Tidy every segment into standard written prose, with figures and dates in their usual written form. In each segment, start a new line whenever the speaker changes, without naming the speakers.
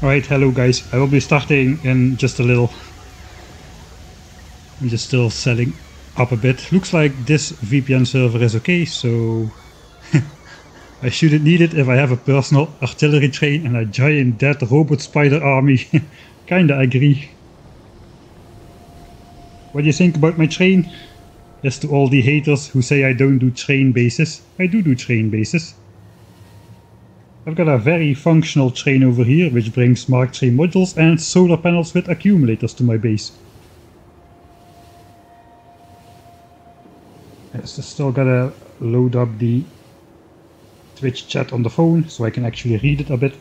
Alright, hello guys. I will be starting in just a little. I'm just still setting up a bit. Looks like this VPN server is okay, so I shouldn't need it if I have a personal artillery train and a giant dead robot spider army. Kinda agree. What do you think about my train? Yes, to all the haters who say I don't do train bases. I do train bases. I've got a very functional train over here, which brings Mark III modules and solar panels with accumulators to my base. Yes, I still gotta load up the Twitch chat on the phone so I can actually read it a bit.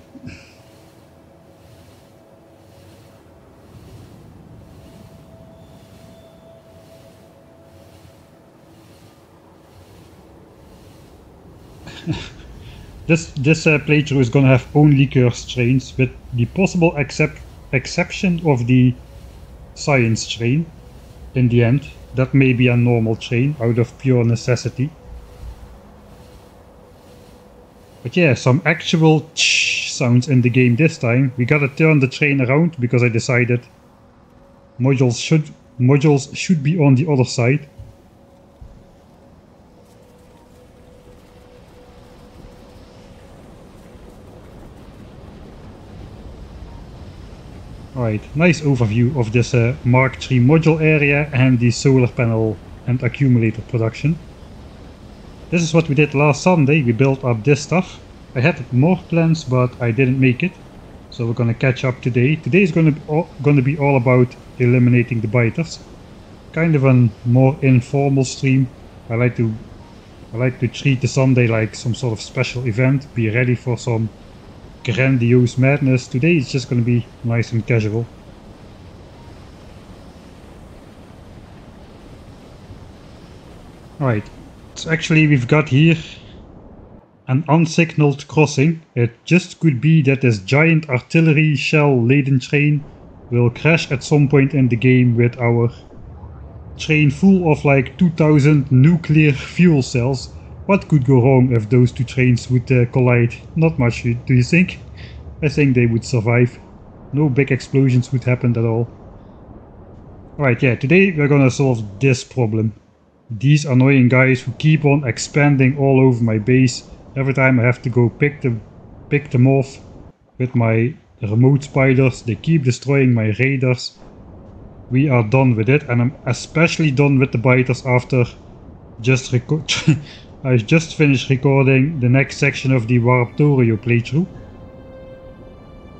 This playthrough is gonna have only cursed trains, with the possible exception of the science train in the end. That may be a normal train out of pure necessity. But yeah, some actual sounds in the game this time. We gotta turn the train around because I decided modules should be on the other side. Alright, nice overview of this Mark III module area and the solar panel and accumulator production. This is what we did last Sunday. We built up this stuff. I had more plans, but I didn't make it. So we're gonna catch up today. Today is gonna be all about eliminating the biters. Kind of a more informal stream. I like to treat the Sunday like some sort of special event. Be ready for some grandiose madness. Today is just going to be nice and casual. Alright, so actually we've got here an unsignaled crossing. It just could be that this giant artillery shell laden train will crash at some point in the game with our train full of like 2000 nuclear fuel cells. What could go wrong if those two trains would collide? Not much, do you think? I think they would survive. No big explosions would happen at all. Alright, yeah, today we're gonna solve this problem. These annoying guys who keep on expanding all over my base. Every time I have to go pick them off with my remote spiders. They keep destroying my raiders. We are done with it, and I'm especially done with the biters after I just finished recording the next section of the Warptorio playthrough.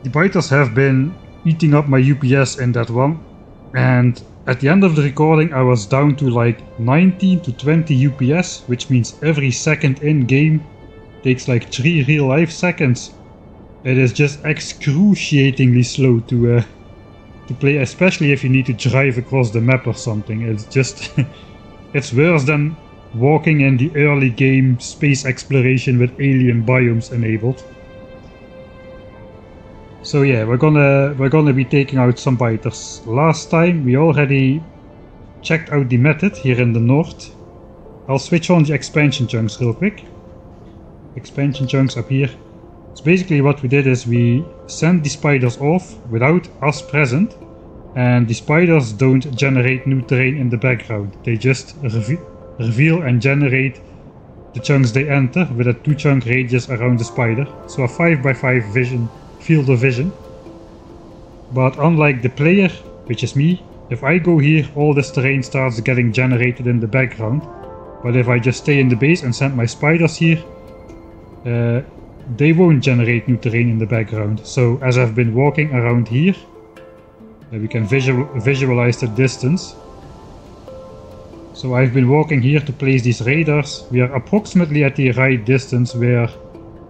The biters have been eating up my UPS in that one, and at the end of the recording I was down to like 19 to 20 UPS, which means every second in game takes like 3 real life seconds. It is just excruciatingly slow to play, especially if you need to drive across the map or something. It's just it's worse than walking in the early game space exploration with alien biomes enabled. So yeah, we're gonna be taking out some biters. Last time we already checked out the method here in the north. I'll switch on the expansion chunks real quick. Expansion chunks up here. So basically what we did is we sent the spiders off without us present, and the spiders don't generate new terrain in the background. They just reveal and generate the chunks they enter with a 2-chunk radius around the spider, so a 5x5 field of vision. But unlike the player, which is me, if I go here all this terrain starts getting generated in the background. But if I just stay in the base and send my spiders here, they won't generate new terrain in the background. So as I've been walking around here, we can visualize the distance. So I've been walking here to place these radars. We are approximately at the right distance where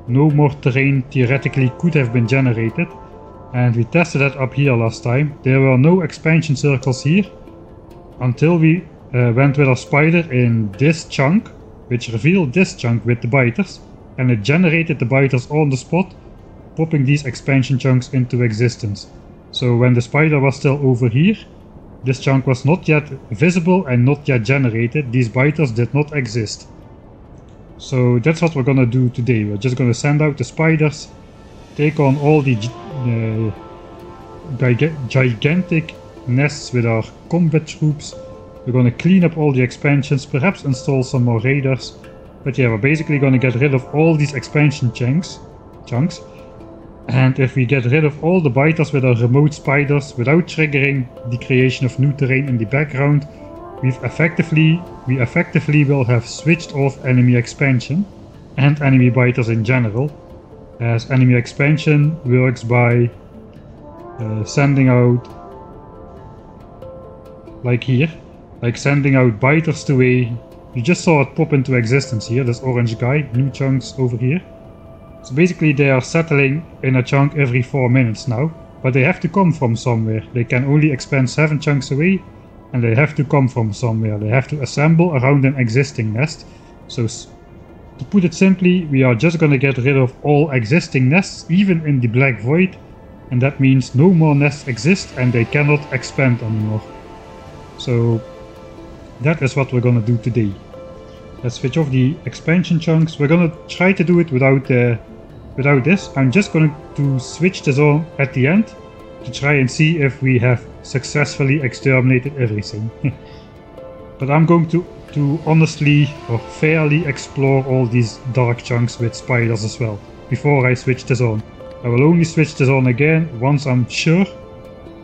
no more terrain theoretically could have been generated. And we tested that up here last time. There were no expansion circles here until we went with our spider in this chunk, which revealed this chunk with the biters, and it generated the biters on the spot, popping these expansion chunks into existence. So when the spider was still over here, this chunk was not yet visible and not yet generated. These biters did not exist. So that's what we're gonna do today. We're just gonna send out the spiders, take on all the gigantic nests with our combat troops. We're gonna clean up all the expansions, perhaps install some more raiders. But yeah, we're basically gonna get rid of all these expansion chunks. And if we get rid of all the biters with our remote spiders without triggering the creation of new terrain in the background, we effectively will have switched off enemy expansion and enemy biters in general, as enemy expansion works by sending out, like here, like sending out biters to a... You just saw it pop into existence here, this orange guy, new chunks over here. So basically they are settling in a chunk every 4 minutes now, but they have to come from somewhere. They can only expand 7 chunks away, and they have to come from somewhere. They have to assemble around an existing nest. So to put it simply, we are just gonna get rid of all existing nests, even in the Black Void, and that means no more nests exist and they cannot expand anymore. So that is what we're gonna do today. Let's switch off the expansion chunks. We're gonna try to do it without this. I'm just going to switch this on at the end to try and see if we have successfully exterminated everything. But I'm going to honestly or fairly explore all these dark chunks with spiders as well before I switch this on. I will only switch this on again once I'm sure,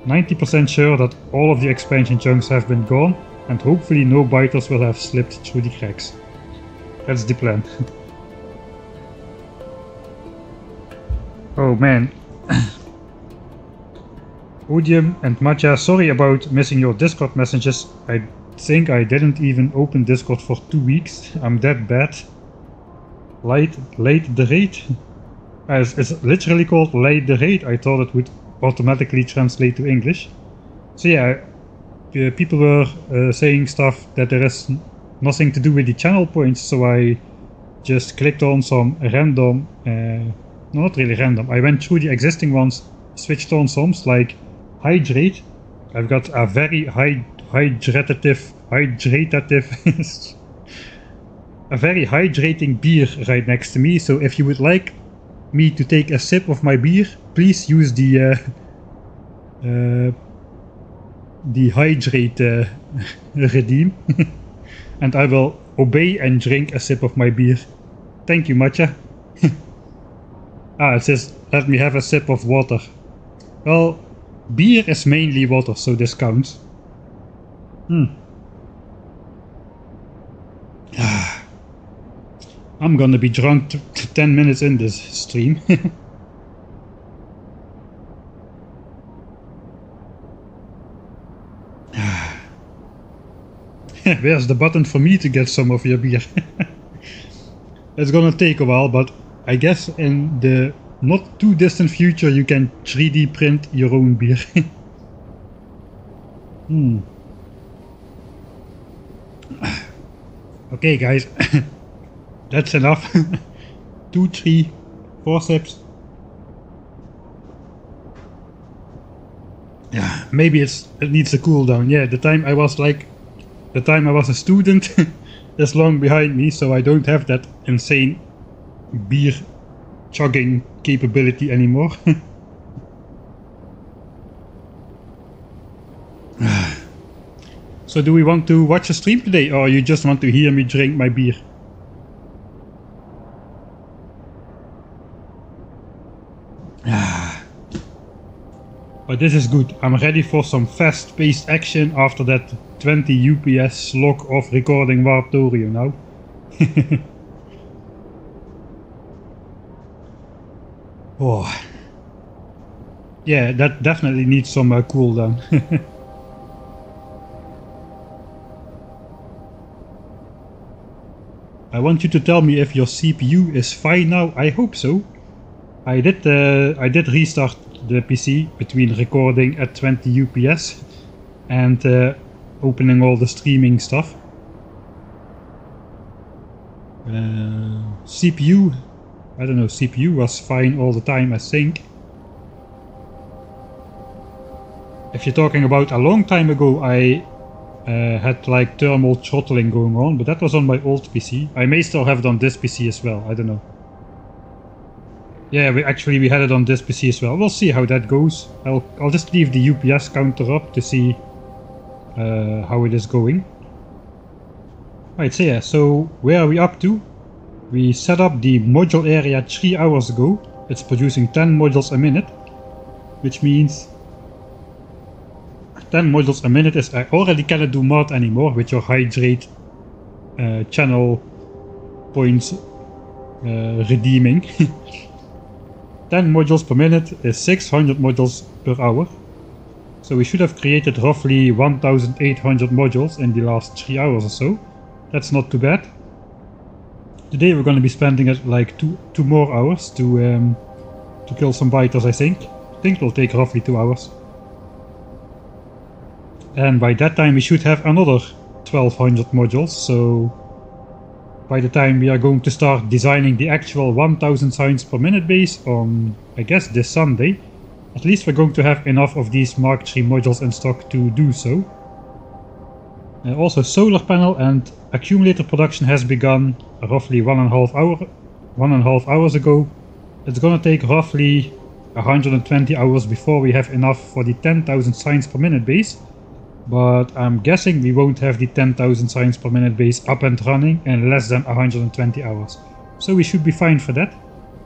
90% sure, that all of the expansion chunks have been gone and hopefully no biters will have slipped through the cracks. That's the plan. Oh man. Odium and Matcha, sorry about missing your Discord messages. I think I didn't even open Discord for 2 weeks. I'm that bad. Late the raid? It's literally called Late the Raid. I thought it would automatically translate to English. So yeah, people were saying stuff that there is nothing to do with the channel points, so I just clicked on some random... no, not really random. I went through the existing ones, switched on some, like Hydrate. I've got a very hydratative a very hydrating beer right next to me, so if you would like me to take a sip of my beer, please use the hydrate redeem and I will obey and drink a sip of my beer. Thank you, Matcha. It says, let me have a sip of water. Well, beer is mainly water, so this counts. I'm gonna be drunk 10 minutes in this stream. Where's the button for me to get some of your beer? It's gonna take a while, but I guess in the not too distant future you can 3D print your own beer. Okay guys, that's enough. 2, 3, 4 sips. Yeah, maybe it needs a cooldown. Yeah, the time I was a student is long behind me, so I don't have that insane beer chugging capability anymore. So do we want to watch a stream today, or you just want to hear me drink my beer? But this is good. I'm ready for some fast-paced action after that 20 UPS slog of recording Warptorium now. Oh. Yeah, that definitely needs some cooldown. I want you to tell me if your CPU is fine now. I hope so. I did restart the PC between recording at 20 UPS and opening all the streaming stuff. CPU, I don't know, CPU was fine all the time, I think. If you're talking about a long time ago, I had like thermal throttling going on, but that was on my old PC. I may still have it on this PC as well, I don't know. Yeah, we had it on this PC as well. We'll see how that goes. I'll just leave the UPS counter up to see how it is going. Right, so yeah, so where are we up to? We set up the module area 3 hours ago. It's producing 10 modules a minute, which means 10 modules a minute is... I already cannot do math anymore with your hydrate channel points redeeming. 10 modules per minute is 600 modules per hour. So we should have created roughly 1800 modules in the last 3 hours or so. That's not too bad. Today we're going to be spending it like two more hours to kill some biters, I think. I think it'll take roughly 2 hours. And by that time we should have another 1200 modules, so by the time we are going to start designing the actual 1000 signs per minute base on, I guess, this Sunday, at least we're going to have enough of these Mark III modules in stock to do so. Also, solar panel and accumulator production has begun roughly 1.5 hours ago. It's gonna take roughly 120 hours before we have enough for the 10,000 signs per minute base. But I'm guessing we won't have the 10,000 signs per minute base up and running in less than 120 hours. So we should be fine for that.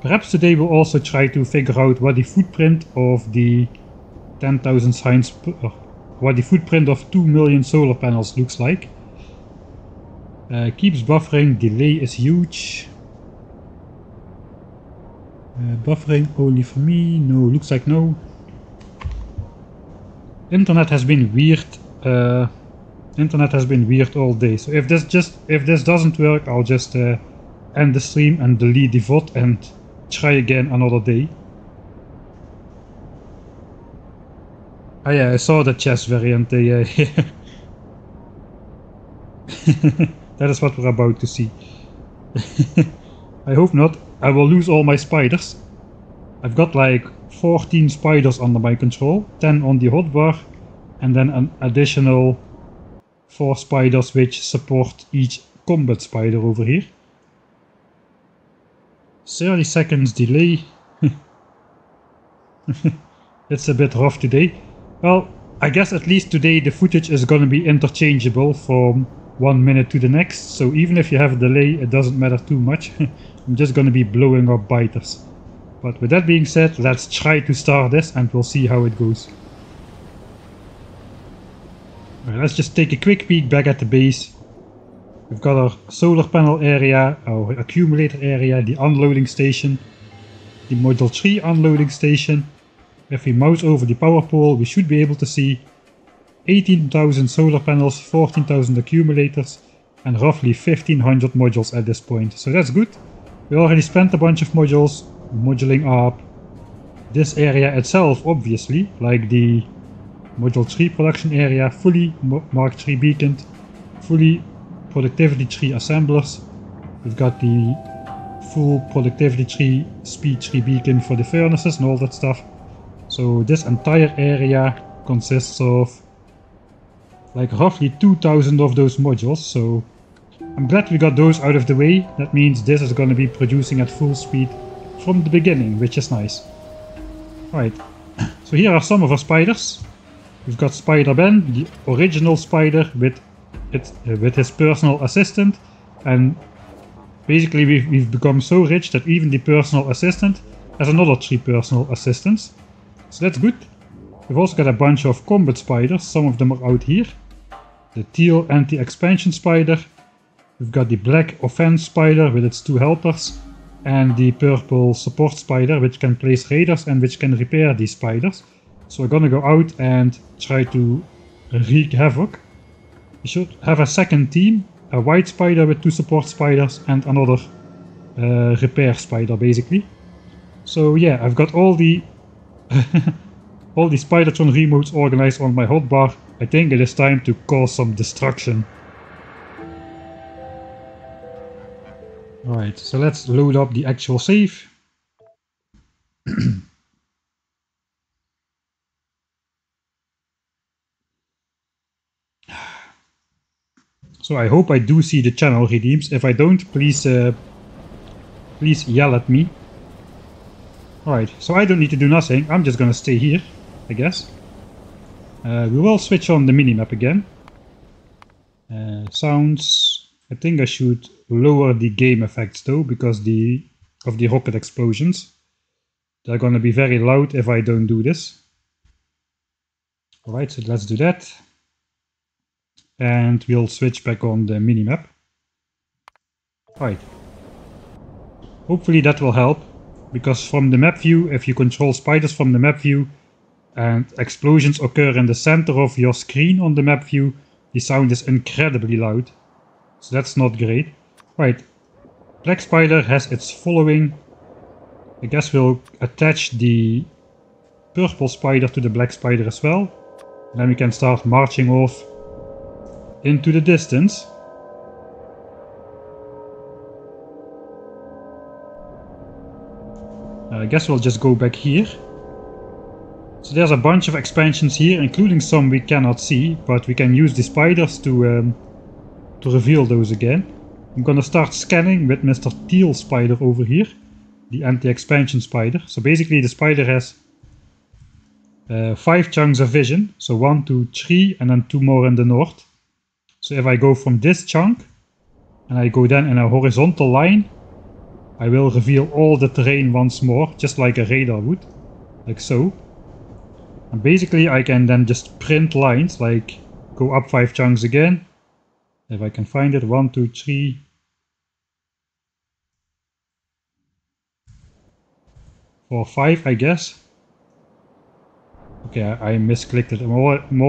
Perhaps today we'll also try to figure out what the footprint of the 10,000 signs what the footprint of 2 million solar panels looks like. Keeps buffering, delay is huge. Buffering only for me, no, looks like no. Internet has been weird. Internet has been weird all day. So if this doesn't work, I'll just end the stream and delete the VOD and try again another day. Oh yeah, I saw the chess variant. That is what we're about to see. I hope not. I will lose all my spiders. I've got like 14 spiders under my control, 10 on the hotbar, and then an additional 4 spiders which support each combat spider over here. 30 seconds delay. It's a bit rough today. Well, I guess at least today the footage is gonna be interchangeable from 1 minute to the next, so even if you have a delay, it doesn't matter too much. I'm just gonna be blowing up biters. But with that being said, let's try to start this and we'll see how it goes. Right, let's just take a quick peek back at the base. We've got our solar panel area, our accumulator area, the unloading station, the module 3 unloading station. If we mouse over the power pole, we should be able to see 18,000 solar panels, 14,000 accumulators, and roughly 1500 modules at this point. So that's good. We already spent a bunch of modules moduling up this area itself, obviously, like the module 3 production area, fully Mark III beaconed, fully productivity tree assemblers. We've got the full productivity tree, speed tree beacon for the furnaces and all that stuff. So this entire area consists of like roughly 2000 of those modules, so I'm glad we got those out of the way. That means this is going to be producing at full speed from the beginning, which is nice. Right, so here are some of our spiders. We've got Spider Ben, the original spider with his personal assistant, and basically we've become so rich that even the personal assistant has another 3 personal assistants. So that's good. We've also got a bunch of combat spiders, some of them are out here. The teal anti-expansion spider. We've got the black offense spider with its 2 helpers. And the purple support spider, which can place raiders and which can repair these spiders. So we're gonna go out and try to wreak havoc. We should have a second team. A white spider with 2 support spiders and another repair spider, basically. So yeah, I've got all the all the Spidertron remotes organized on my hotbar. I think it is time to cause some destruction. Alright, so let's load up the actual save. So I hope I do see the channel redeems. If I don't, please yell at me. Alright, so I don't need to do nothing. I'm just gonna stay here, I guess. We will switch on the minimap again. Sounds. I think I should lower the game effects though, because of the rocket explosions. They're gonna be very loud if I don't do this. Alright, so let's do that. And we'll switch back on the minimap. Alright. Hopefully that will help, because from the map view, if you control spiders from the map view and explosions occur in the center of your screen on the map view, the sound is incredibly loud. So that's not great. Right, black spider has its following. I guess we'll attach the purple spider to the black spider as well. And then we can start marching off into the distance. I guess we'll just go back here. So there's a bunch of expansions here, including some we cannot see, but we can use the spiders to reveal those again. I'm gonna start scanning with Mr. Teal Spider over here, the anti-expansion spider. So basically the spider has 5 chunks of vision, so 1, 2, 3 and then 2 more in the north. So if I go from this chunk and I go then in a horizontal line, I will reveal all the terrain once more, just like a radar would, like so. And basically I can then just print lines, like go up 5 chunks again. If I can find it, 1, 2, 3. 4, 5, I guess. Okay, I misclicked it. I'm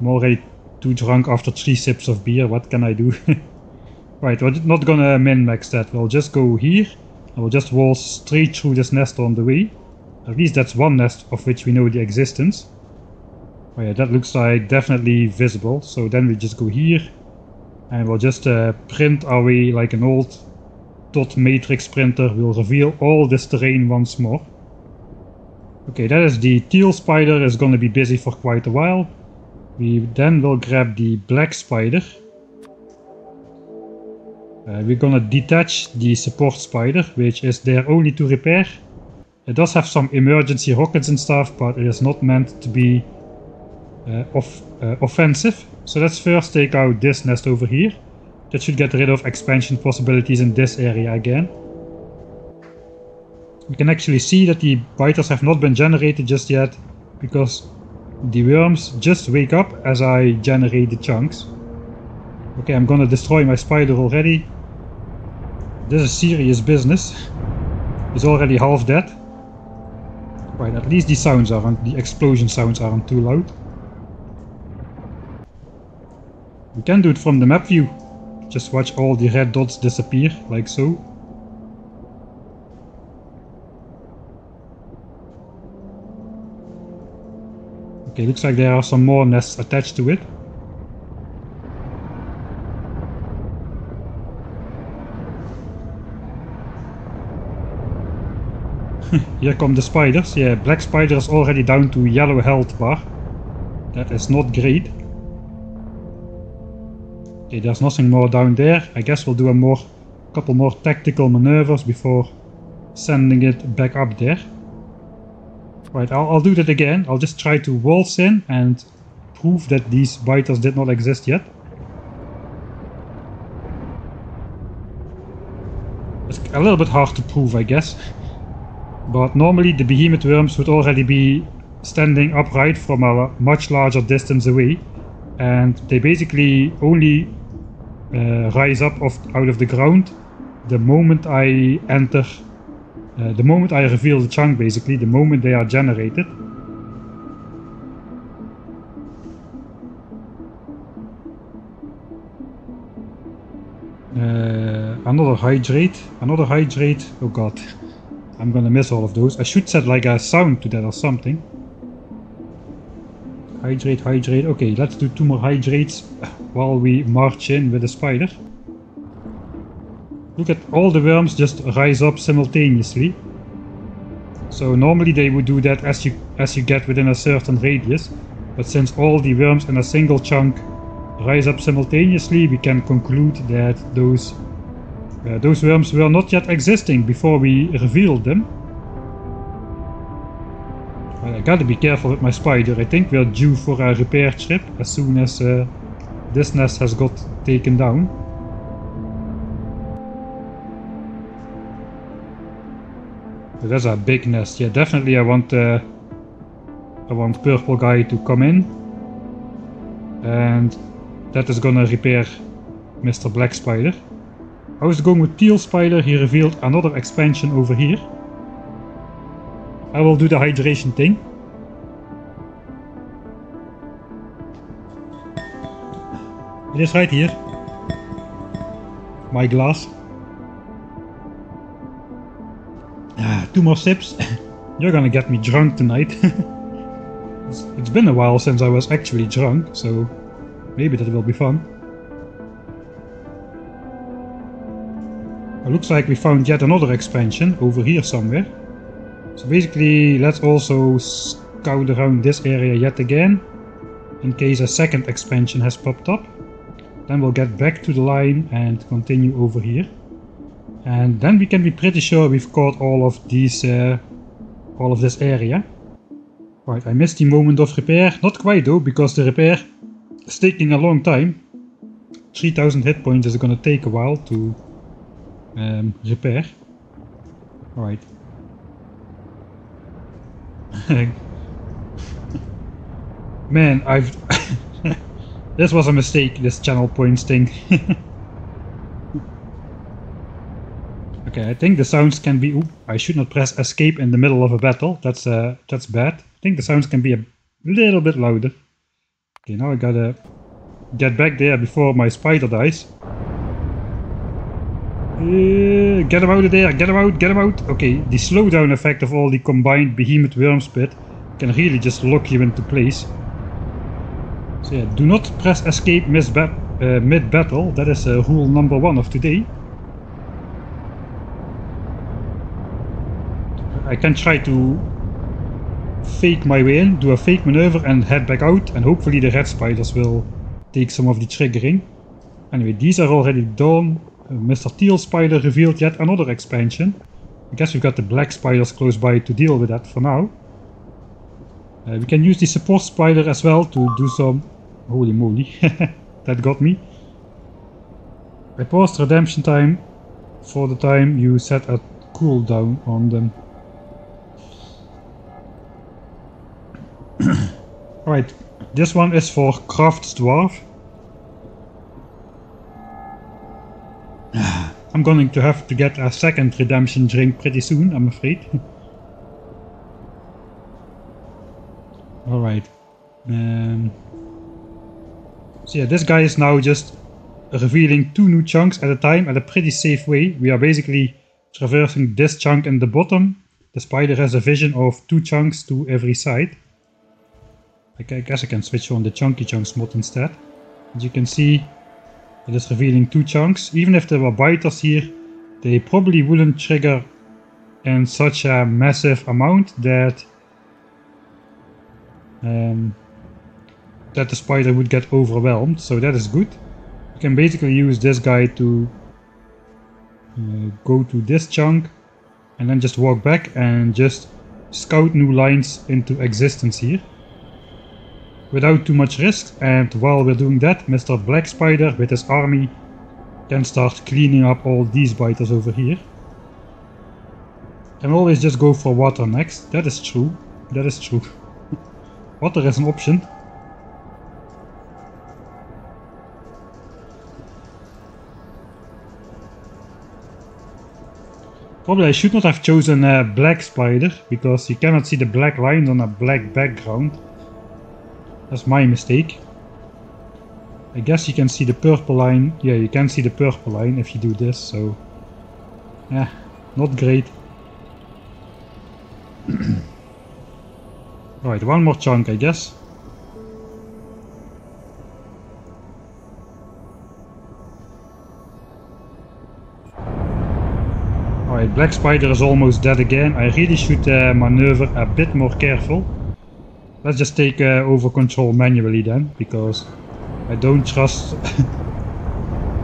already too drunk after 3 sips of beer. What can I do? Right, we're not gonna min-max that. We'll just go here and we'll just waltz straight through this nest on the way. At least that's one nest of which we know the existence. Oh yeah, that looks like definitely visible. So then we just go here and we'll just print our way like an old dot matrix printer. We'll reveal all this terrain once more. Okay, that is the teal spider, is gonna be busy for quite a while. We then will grab the black spider. We're gonna detach the support spider, which is there only to repair. It does have some emergency rockets and stuff, but it is not meant to be offensive. So let's first take out this nest over here. That should get rid of expansion possibilities in this area again. We can actually see that the biters have not been generated just yet, because the worms just wake up as I generate the chunks. Okay, I'm gonna destroy my spider already. This is serious business. He's already half dead. Right, at least the explosion sounds aren't too loud. We can do it from the map view. Just watch all the red dots disappear, like so. Okay, looks like there are some more nests attached to it. Here come the spiders. Yeah, black spider is already down to yellow health bar. That is not great. Okay, there's nothing more down there. I guess we'll do a couple more tactical maneuvers before sending it back up there. Right, I'll do that again. I'll just try to waltz in and prove that these biters did not exist yet. It's a little bit hard to prove, I guess. But normally the behemoth worms would already be standing upright from a much larger distance away. And they basically only rise up out of the ground the moment I enter. The moment I reveal the chunk, basically, the moment they are generated. Another hydrate. Oh god, I'm gonna miss all of those. I should set like a sound to that or something. Hydrate. Okay, let's do 2 more hydrates while we march in with the spider. Look at all the worms just rise up simultaneously. So normally they would do that as you get within a certain radius. But since all the worms in a single chunk rise up simultaneously, we can conclude that those worms were not yet existing before we revealed them. I gotta be careful with my spider. I think we're due for a repair trip as soon as this nest has got taken down. So that's a big nest. Yeah, definitely I want purple guy to come in. And that is gonna repair Mr. Black Spider. I was going with Teal Spider. He revealed another expansion over here. I will do the hydration thing. It is right here. My glass. 2 more sips. You're gonna get me drunk tonight. It's been a while since I was actually drunk, so maybe that will be fun. It looks like we found yet another expansion over here somewhere. So basically, let's also scout around this area yet again, in case a second expansion has popped up. Then we'll get back to the line and continue over here. And then we can be pretty sure we've caught all of these, all of this area. Right, I missed the moment of repair. Not quite though, because the repair is taking a long time. 3000 hit points is gonna take a while to repair. Right. Man, I've... This was a mistake, this channel points thing. Okay, I think the sounds can be... Ooh, I should not press escape in the middle of a battle. That's bad. I think the sounds can be a little bit louder. Okay, now I gotta get back there before my spider dies. Get him out of there, get him out, get him out! Okay, the slowdown effect of all the combined behemoth worm spit can really just lock you into place. So yeah, do not press escape mid-battle. That is rule number 1 of today. I can try to fake my way in, do a fake maneuver and head back out, and hopefully the red spiders will take some of the triggering. Anyway, these are already done. Mr. Teal Spider revealed yet another expansion. I guess we've got the black spiders close by to deal with that for now. We can use the support spider as well to do some... Holy moly, that got me. I paused redemption time for the time you set a cooldown on them. Alright, this one is for Craft's Dwarf. I'm going to have to get a second redemption drink pretty soon, I'm afraid. Alright. So yeah, this guy is now just revealing 2 new chunks at a time at a pretty safe way. We are basically traversing this chunk in the bottom. The spider has a vision of 2 chunks to every side. I guess I can switch on the chunky chunks mod instead. As you can see, it is revealing 2 chunks. Even if there were biters here, they probably wouldn't trigger in such a massive amount that the spider would get overwhelmed, so that is good. You can basically use this guy to go to this chunk and then just walk back and just scout new lines into existence here without too much risk. And while we're doing that, Mr. Black Spider with his army can start cleaning up all these biters over here. Can always just go for water next. That is true. That is true. Water is an option. Probably I should not have chosen a black spider, because you cannot see the black lines on a black background. That's my mistake. I guess you can see the purple line. Yeah, you can see the purple line if you do this, so... yeah, not great. Right, one more chunk, I guess. Alright, Black Spider is almost dead again. I really should maneuver a bit more careful. Let's just take over control manually then, because I don't trust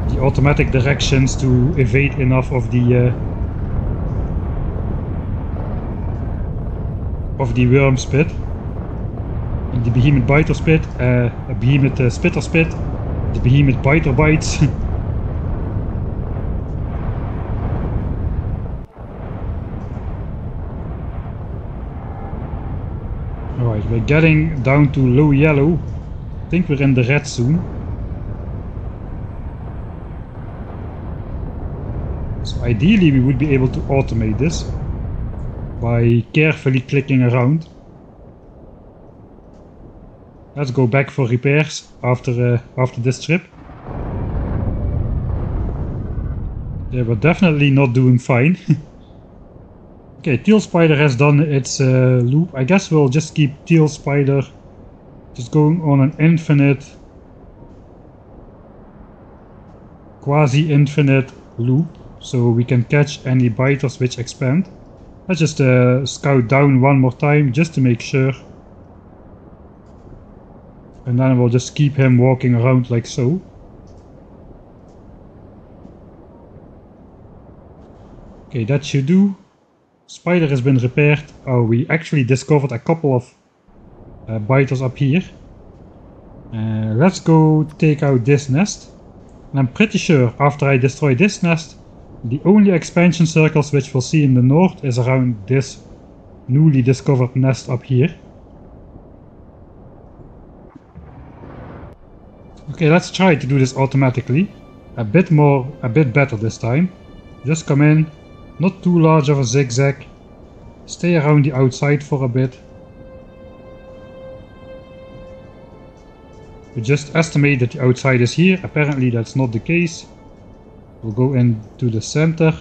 the automatic directions to evade enough of the... of the worms pit. The behemoth biter spit, a behemoth spitter spit, the behemoth biter bites. Alright, we're getting down to low yellow. I think we're in the red soon. So ideally we would be able to automate this by carefully clicking around. Let's go back for repairs after this trip. Yeah, we're definitely not doing fine. Okay, Teal Spider has done its loop. I guess we'll just keep Teal Spider just going on an infinite, quasi-infinite loop, so we can catch any biters which expand. Let's just scout down one more time just to make sure. And then we'll just keep him walking around like so. Okay, that should do. Spider has been repaired. Oh, we actually discovered a couple of biters up here. Let's go take out this nest. And I'm pretty sure after I destroy this nest, the only expansion circles which we'll see in the north is around this newly discovered nest up here. Okay, let's try to do this automatically. A bit better this time. Just come in, not too large of a zigzag. Stay around the outside for a bit. We just estimate that the outside is here. Apparently that's not the case. We'll go into the center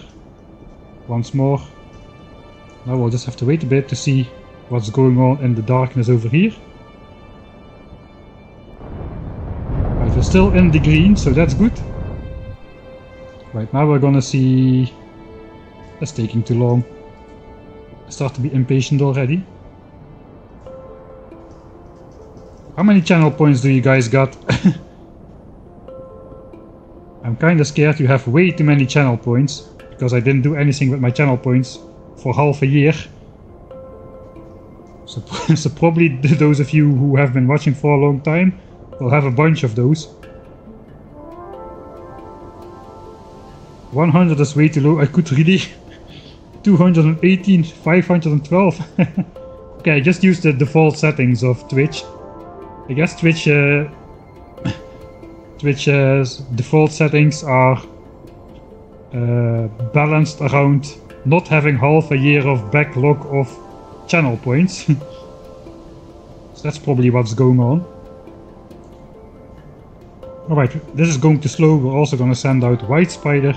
once more. Now we'll just have to wait a bit to see what's going on in the darkness over here. Right, we're still in the green, so that's good. Right, now we're gonna see... That's taking too long. I start to be impatient already. How many channel points do you guys got? I'm kinda scared you have way too many channel points, because I didn't do anything with my channel points for half a year. So probably those of you who have been watching for a long time will have a bunch of those. 100 is way too low. I could really... 218, 512. Okay, I just used the default settings of Twitch. I guess Twitch's default settings are balanced around not having half a year of backlog of channel points. So that's probably what's going on. Alright, this is going too slow. We're also going to send out White Spider.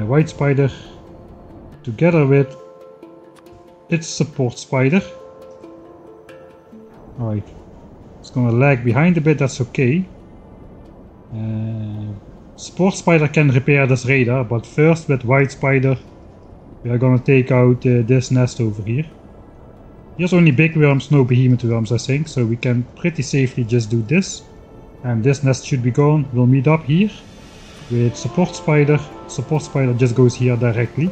White Spider together with its support spider. Alright, it's gonna lag behind a bit, that's okay. Support Spider can repair this radar, but first with White Spider we are gonna take out this nest over here. Here's only big worms, no behemoth worms I think, so we can pretty safely just do this. And this nest should be gone. We'll meet up here with Support Spider. Support Spider just goes here directly.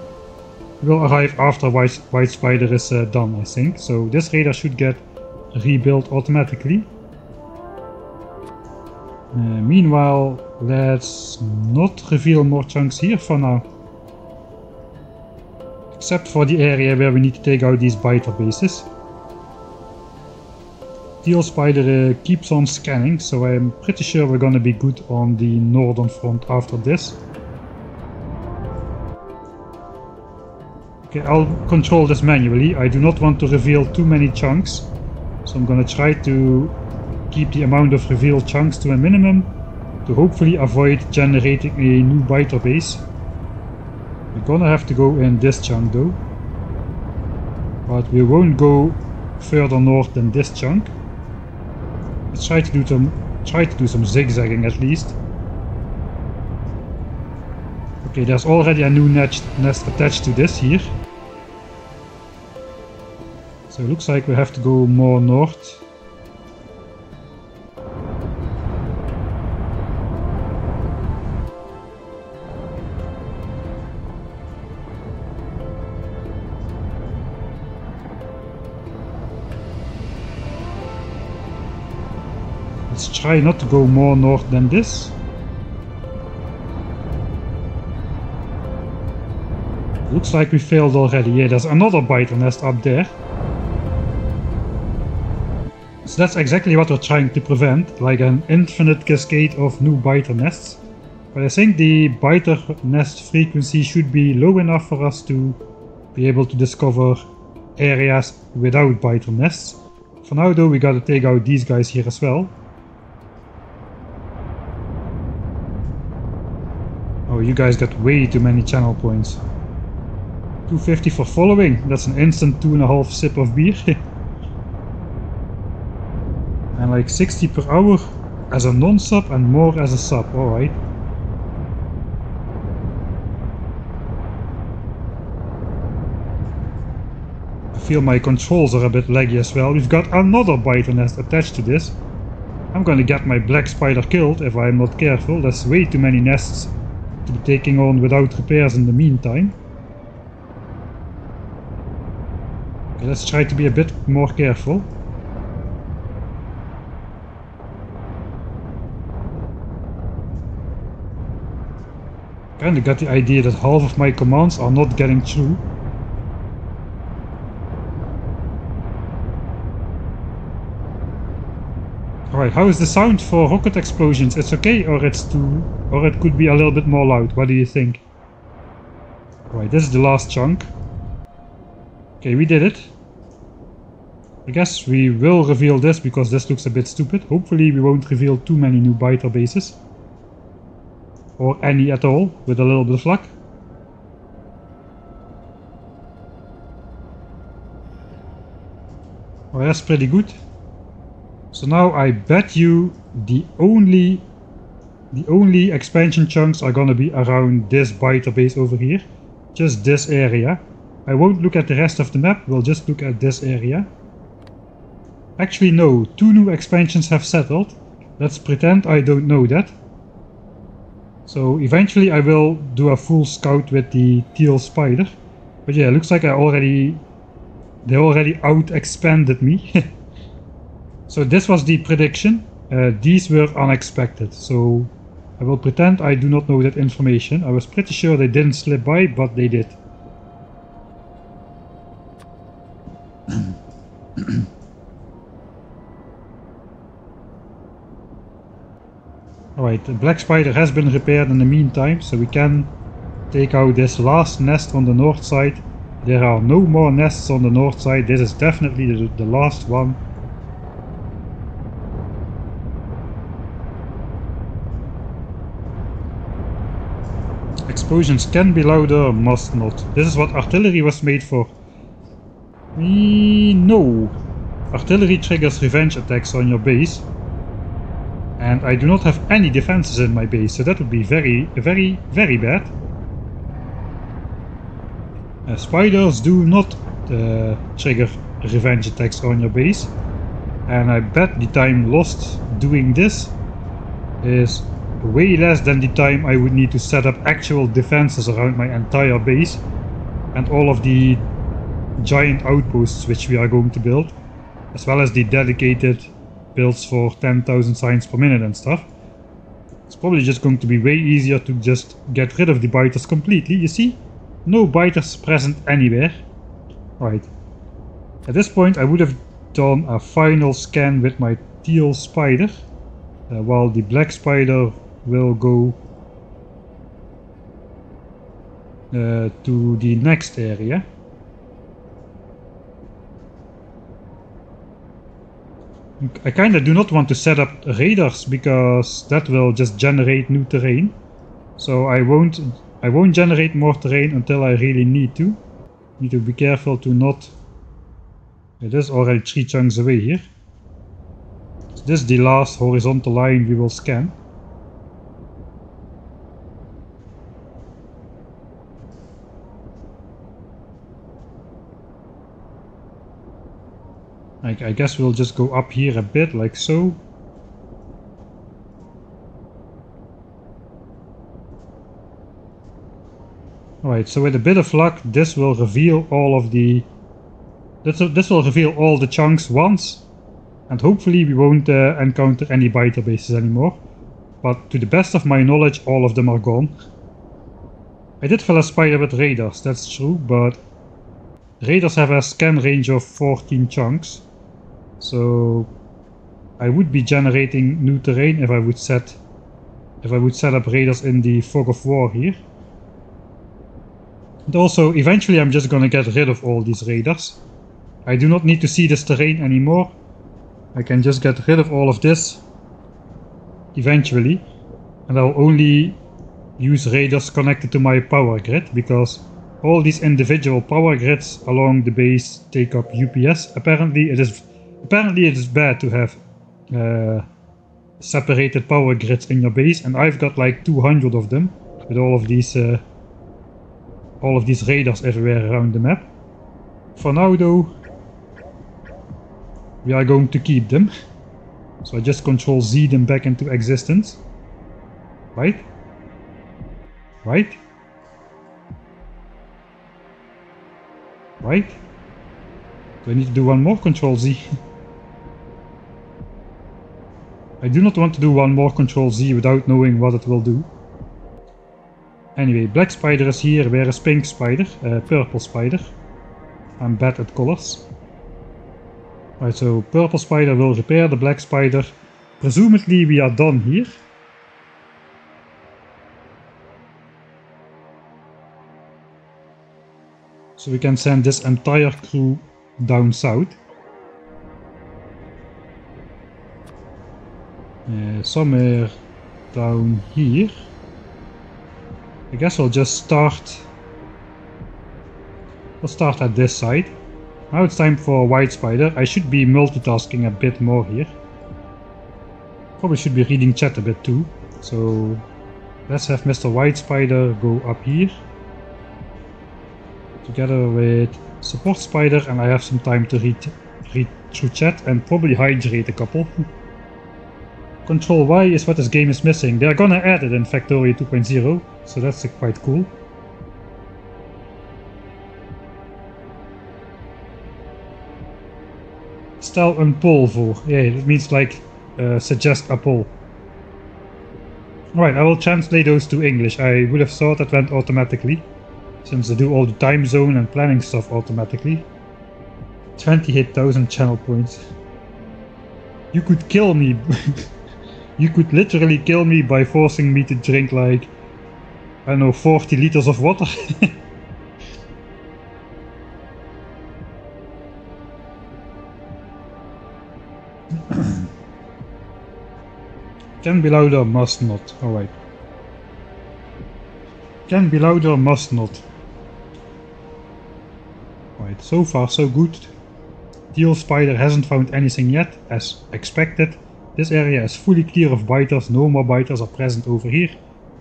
We'll arrive after White Spider is done I think, so this radar should get rebuilt automatically. Meanwhile, let's not reveal more chunks here for now. Except for the area where we need to take out these biter bases. Teal Spider keeps on scanning, so I'm pretty sure we're gonna be good on the northern front after this. Okay, I'll control this manually. I do not want to reveal too many chunks, so I'm gonna try to keep the amount of revealed chunks to a minimum to hopefully avoid generating a new biter base. We're gonna have to go in this chunk though, but we won't go further north than this chunk. Let's try to do some zigzagging at least. Okay, there's already a new nest attached to this here. So it looks like we have to go more north. Let's try not to go more north than this. Looks like we failed already. Yeah, there's another biter nest up there. So that's exactly what we're trying to prevent, like an infinite cascade of new biter nests. But I think the biter nest frequency should be low enough for us to be able to discover areas without biter nests. For now though, we gotta take out these guys here as well. Oh, you guys got way too many channel points. 250 for following, that's an instant 2.5 sip of beer. And like 60 per hour as a non-sub and more as a sub, alright. I feel my controls are a bit laggy as well. We've got another biter nest attached to this. I'm gonna get my black spider killed if I'm not careful. There's way too many nests to be taking on without repairs in the meantime. Okay, let's try to be a bit more careful. Kinda got the idea that half of my commands are not getting through. Alright, how is the sound for rocket explosions? It's okay, or it's too... or it could be a little bit more loud. What do you think? Alright, this is the last chunk. Okay, we did it. I guess we will reveal this because this looks a bit stupid. Hopefully we won't reveal too many new biter bases. Or any at all, with a little bit of luck. Well, that's pretty good. So now I bet you the only expansion chunks are gonna be around this biter base over here. Just this area. I won't look at the rest of the map, we'll just look at this area. Actually no, 2 new expansions have settled. Let's pretend I don't know that. So eventually I will do a full scout with the teal spider. But yeah, looks like they already out-expanded me. So this was the prediction. These were unexpected. So I will pretend I do not know that information. I was pretty sure they didn't slip by, but they did. Alright, the black spider has been repaired in the meantime, so we can take out this last nest on the north side. There are no more nests on the north side, this is definitely the last one. Explosions can be louder, must not. This is what artillery was made for. No. Artillery triggers revenge attacks on your base. And I do not have any defenses in my base, so that would be very, very, very bad. Spiders do not trigger revenge attacks on your base. And I bet the time lost doing this is way less than the time I would need to set up actual defenses around my entire base. And all of the giant outposts which we are going to build. As well as the dedicated builds for 10,000 signs per minute and stuff. It's probably just going to be way easier to just get rid of the biters completely, you see? No biters present anywhere. Right. At this point I would have done a final scan with my teal spider. While the black spider will go to the next area. I kinda do not want to set up radars because that will just generate new terrain. So I won't generate more terrain until I really need to. Need to be careful to not... It is already 3 chunks away here. So this is the last horizontal line we will scan. I guess we'll just go up here a bit, like so. Alright, so with a bit of luck, this will reveal all of the... This will reveal all the chunks once. And hopefully we won't encounter any biter bases anymore. But to the best of my knowledge, all of them are gone. I did fill a spider with raiders, that's true, but raiders have a scan range of 14 chunks. So I would be generating new terrain if I would set up raiders in the fog of war here. And also, eventually I'm just gonna get rid of all these raiders. I do not need to see this terrain anymore. I can just get rid of all of this eventually. And I'll only use raiders connected to my power grid, because all these individual power grids along the base take up UPS. Apparently it is bad to have separated power grids in your base, and I've got like 200 of them with all of these raiders everywhere around the map. For now though, we are going to keep them. So I just Control Z them back into existence. Right? Right? Right? Do I need to do one more Control Z? I do not want to do one more Control Z without knowing what it will do. Anyway, black spider is here. Where is pink spider? Purple spider. I'm bad at colors. Right, so purple spider will repair the black spider. Presumably we are done here. So we can send this entire crew down south. Somewhere down here. I guess I'll just start. Let's start at this side. Now it's time for white spider. I should be multitasking a bit more here. Probably should be reading chat a bit too. So let's have Mr. White Spider go up here. Together with support spider, and I have some time to read through chat and probably hydrate a couple. Control Y is what this game is missing. They're gonna add it in Factorio 2.0, so that's quite cool. Stel een poll voor. Yeah, it means like suggest a poll. Alright, I will translate those to English. I would have thought that went automatically, since they do all the time zone and planning stuff automatically. 28,000 channel points. You could kill me. You could literally kill me by forcing me to drink like, I don't know, 40 liters of water. Can be louder, must not. Alright. Can be louder, must not. Right, so far so good. Teal Spider hasn't found anything yet, as expected. This area is fully clear of biters, no more biters are present over here.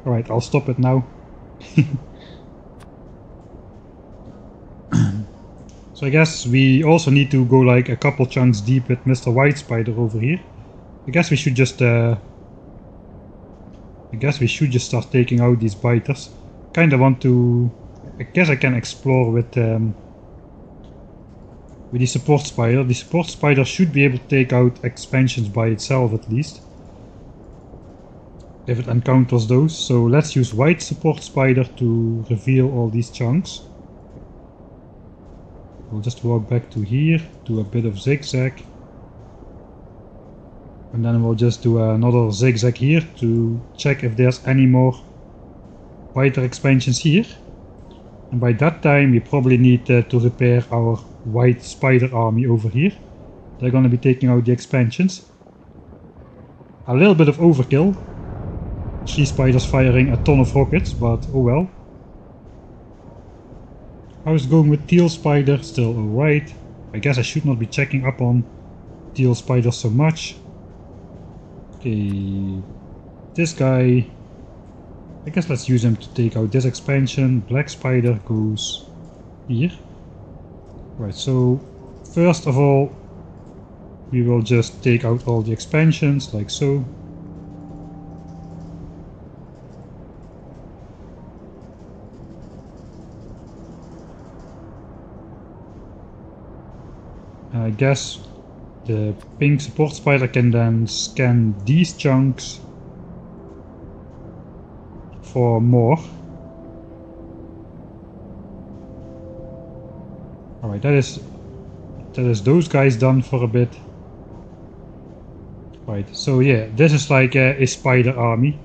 Alright, I'll stop it now. So I guess we also need to go like a couple chunks deep with Mr. White Spider over here. I guess we should just start taking out these biters. Kinda want to... I guess I can explore with the support spider. The support spider should be able to take out expansions by itself at least, if it encounters those. So let's use white support spider to reveal all these chunks. We'll just walk back to here, do a bit of zigzag. And then we'll just do another zigzag here to check if there's any more biter expansions here. And by that time we probably need to repair our white spider army over here. They're gonna be taking out the expansions. A little bit of overkill. 3 spiders firing a ton of rockets, but oh well. How's it going with Teal Spider? Still alright. I guess I should not be checking up on Teal Spider so much. Okay, this guy, I guess let's use him to take out this expansion. Black Spider goes here. Right, so first of all we will just take out all the expansions like so. I guess The pink support spider can then scan these chunks for more. Alright, that is those guys done for a bit. Right, so yeah, this is like a spider army.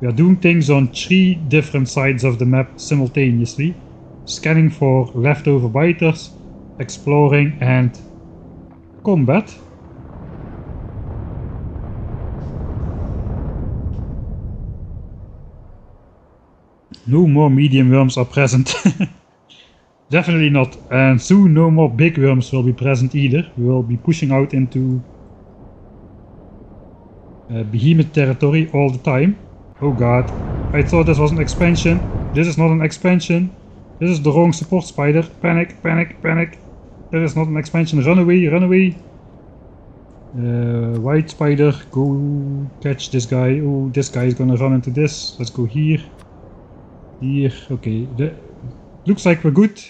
We are doing things on 3 different sides of the map simultaneously. Scanning for leftover biters, exploring, and combat. No more medium worms are present. Definitely not. And soon no more big worms will be present either. We will be pushing out into behemoth territory all the time. Oh god. I thought this was an expansion. This is not an expansion. This is the wrong support spider. Panic, panic, panic. That is not an expansion. Run away, run away. White spider, go catch this guy. Oh, this guy is gonna run into this. Let's go here. Here, okay. Looks like we're good.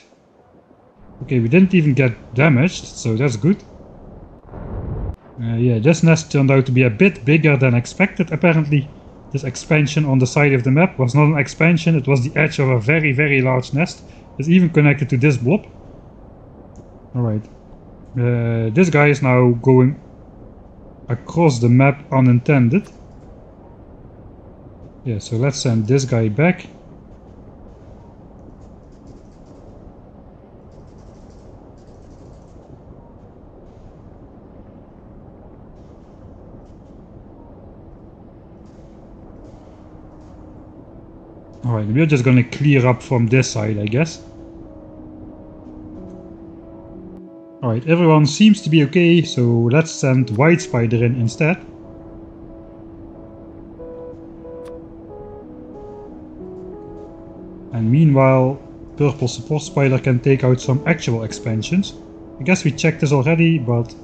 Okay, we didn't even get damaged, so that's good. Yeah, this nest turned out to be a bit bigger than expected. Apparently, this expansion on the side of the map was not an expansion, it was the edge of a very, very large nest. It's even connected to this blob. Alright. This guy is now going across the map unintended. Yeah, so let's send this guy back. Alright, we're just gonna clear up from this side, I guess. Alright, everyone seems to be okay, so let's send white spider in instead. And meanwhile, purple support spider can take out some actual expansions. I guess we checked this already, but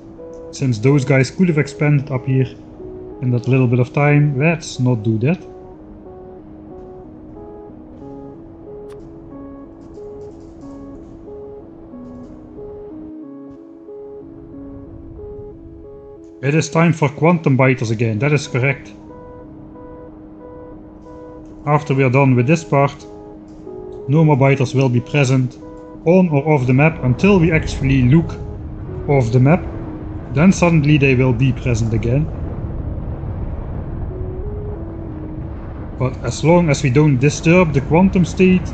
since those guys could have expanded up here in that little bit of time, let's not do that. It is time for quantum biters again, that is correct. After we are done with this part, no more biters will be present on or off the map until we actually look off the map. Then suddenly they will be present again. But as long as we don't disturb the quantum state,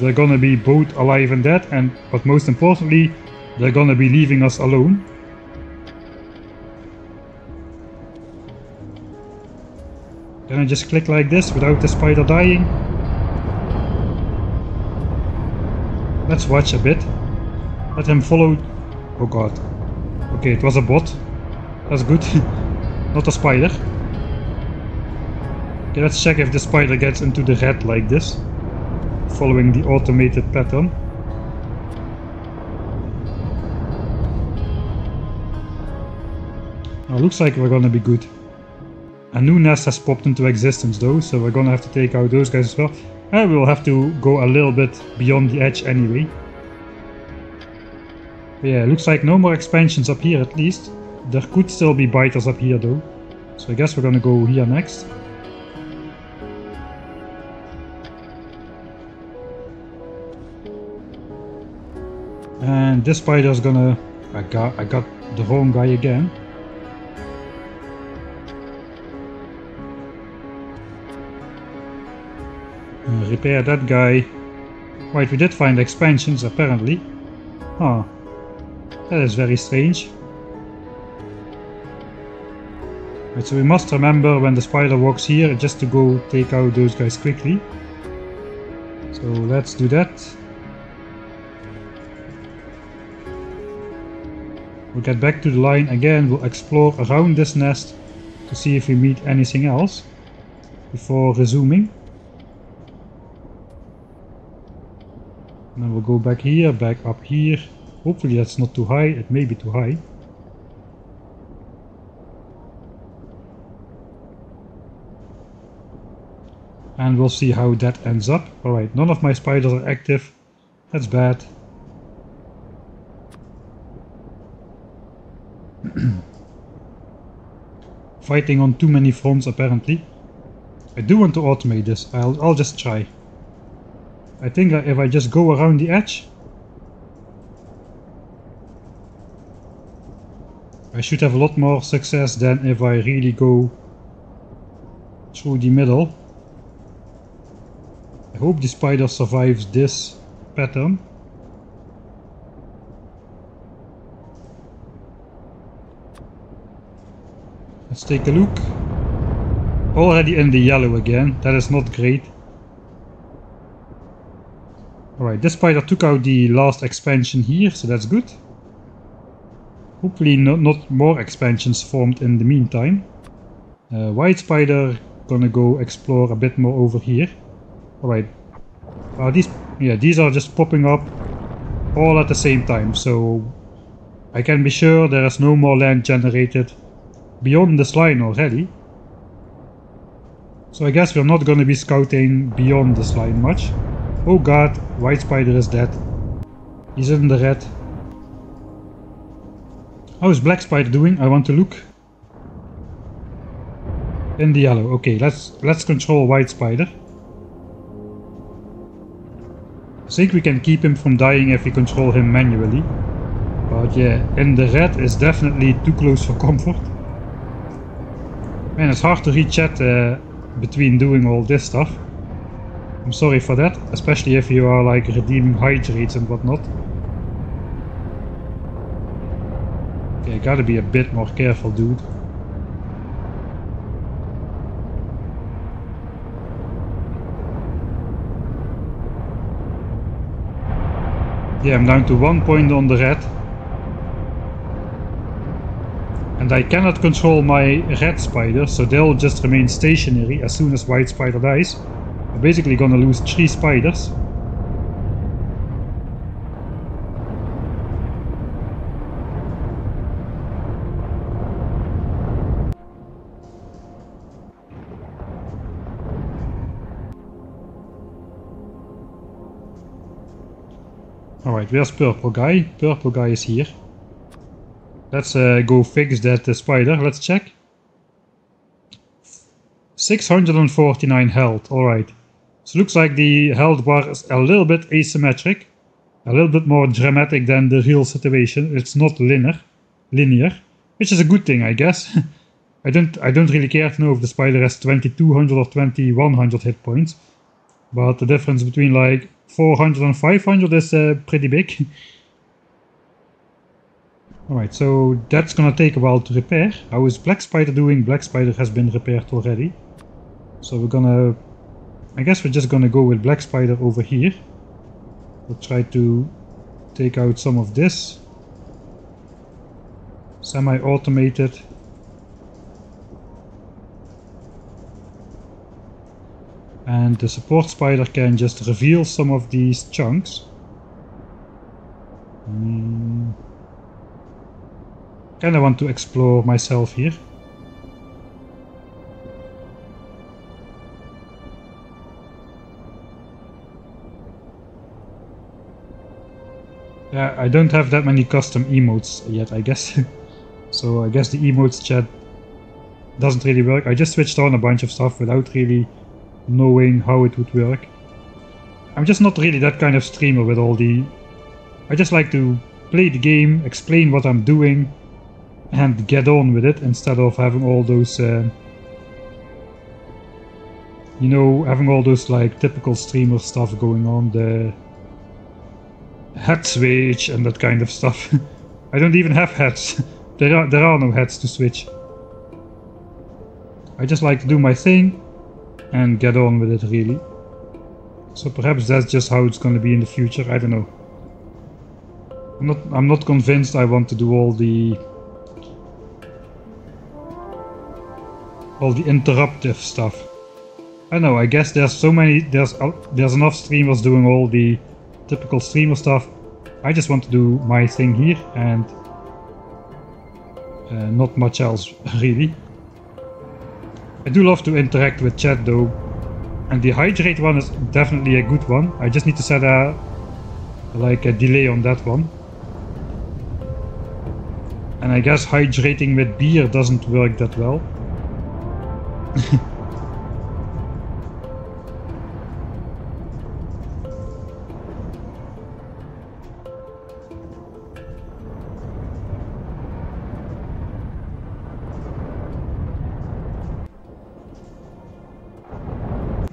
they're gonna be both alive and dead, but most importantly, they're gonna be leaving us alone. Can I just click like this without the spider dying? Let's watch a bit. Let him follow. Oh god. Okay, it was a bot. That's good. Not a spider. Okay, let's check if the spider gets into the red like this, following the automated pattern. Looks like we're gonna be good. A new nest has popped into existence though, so we're gonna have to take out those guys as well. And we'll have to go a little bit beyond the edge anyway. But yeah, looks like no more expansions up here at least. There could still be biters up here though. So I guess we're gonna go here next. And this spider is gonna... I got the wrong guy again. Repair that guy. Right, we did find expansions apparently. Huh. That is very strange. Right, so we must remember when the spider walks here just to go take out those guys quickly. So let's do that. We'll get back to the line again, we'll explore around this nest to see if we meet anything else before resuming. And then we'll go back here, back up here. Hopefully that's not too high, it may be too high. And we'll see how that ends up. Alright, none of my spiders are active. That's bad. Fighting on too many fronts apparently. I do want to automate this. I'll just try. I think that if I just go around the edge, I should have a lot more success than if I really go through the middle. I hope the spider survives this pattern. Let's take a look. Already in the yellow again. That is not great. Alright, this spider took out the last expansion here, so that's good. Hopefully not more expansions formed in the meantime. White spider gonna go explore a bit more over here. Alright. These are just popping up all at the same time, so I can be sure there is no more land generated beyond this line already. So I guess we're not gonna be scouting beyond this line much. Oh god, white spider is dead. He's in the red. How is black spider doing? I want to look. In the yellow. Okay, let's control white spider. I think we can keep him from dying if we control him manually. But yeah, in the red is definitely too close for comfort. Man, it's hard to read chat between doing all this stuff. I'm sorry for that, especially if you are like redeeming hydrates and whatnot. Okay, gotta be a bit more careful, dude. Yeah, I'm down to 1 point on the red. And I cannot control my red spiders, so they'll just remain stationary as soon as white spider dies. I'm basically gonna lose 3 spiders. Alright, where's purple guy? Purple guy is here. Let's go fix that spider. Let's check. 649 health. Alright. So looks like the health bar is a little bit asymmetric. A little bit more dramatic than the real situation. It's not linear. Which is a good thing, I guess. I don't really care to know if the spider has 2200 or 2100 hit points. But the difference between like 400 and 500 is pretty big. Alright, so that's gonna take a while to repair. How is black spider doing? Black spider has been repaired already. So we're gonna... I guess we're just gonna go with black spider over here. We'll try to take out some of this. Semi-automated. And the support spider can just reveal some of these chunks. Kinda want to explore myself here. Yeah, I don't have that many custom emotes yet, I guess. So I guess the emotes chat doesn't really work. I just switched on a bunch of stuff without really knowing how it would work. I'm just not really that kind of streamer with all the... I just like to play the game, explain what I'm doing, and get on with it instead of having all those... you know, having all those like typical streamer stuff going on, the head switch and that kind of stuff. I don't even have heads. There are no heads to switch. I just like to do my thing and get on with it, really. So perhaps that's just how it's going to be in the future. I don't know. I'm not convinced I want to do all the interruptive stuff. I don't know, I guess there's enough streamers doing all the typical streamer stuff. I just want to do my thing here and not much else, really. I do love to interact with chat though, and the hydrate one is definitely a good one. I just need to set a delay on that one. And I guess hydrating with beer doesn't work that well.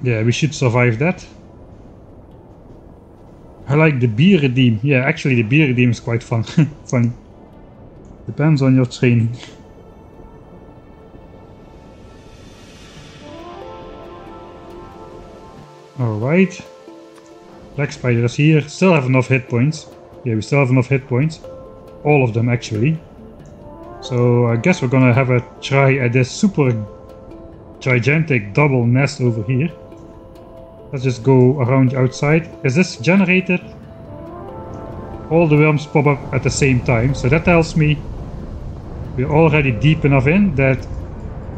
Yeah, we should survive that. I like the beer redeem. Yeah, actually the beer redeem is quite fun. Funny. Depends on your training. Alright. Black Spider is here. Still have enough hit points. Yeah, we still have enough hit points. All of them actually. So I guess we're gonna have a try at this super gigantic double nest over here. Let's just go around the outside. Is this generated? All the worms pop up at the same time, so that tells me we're already deep enough in that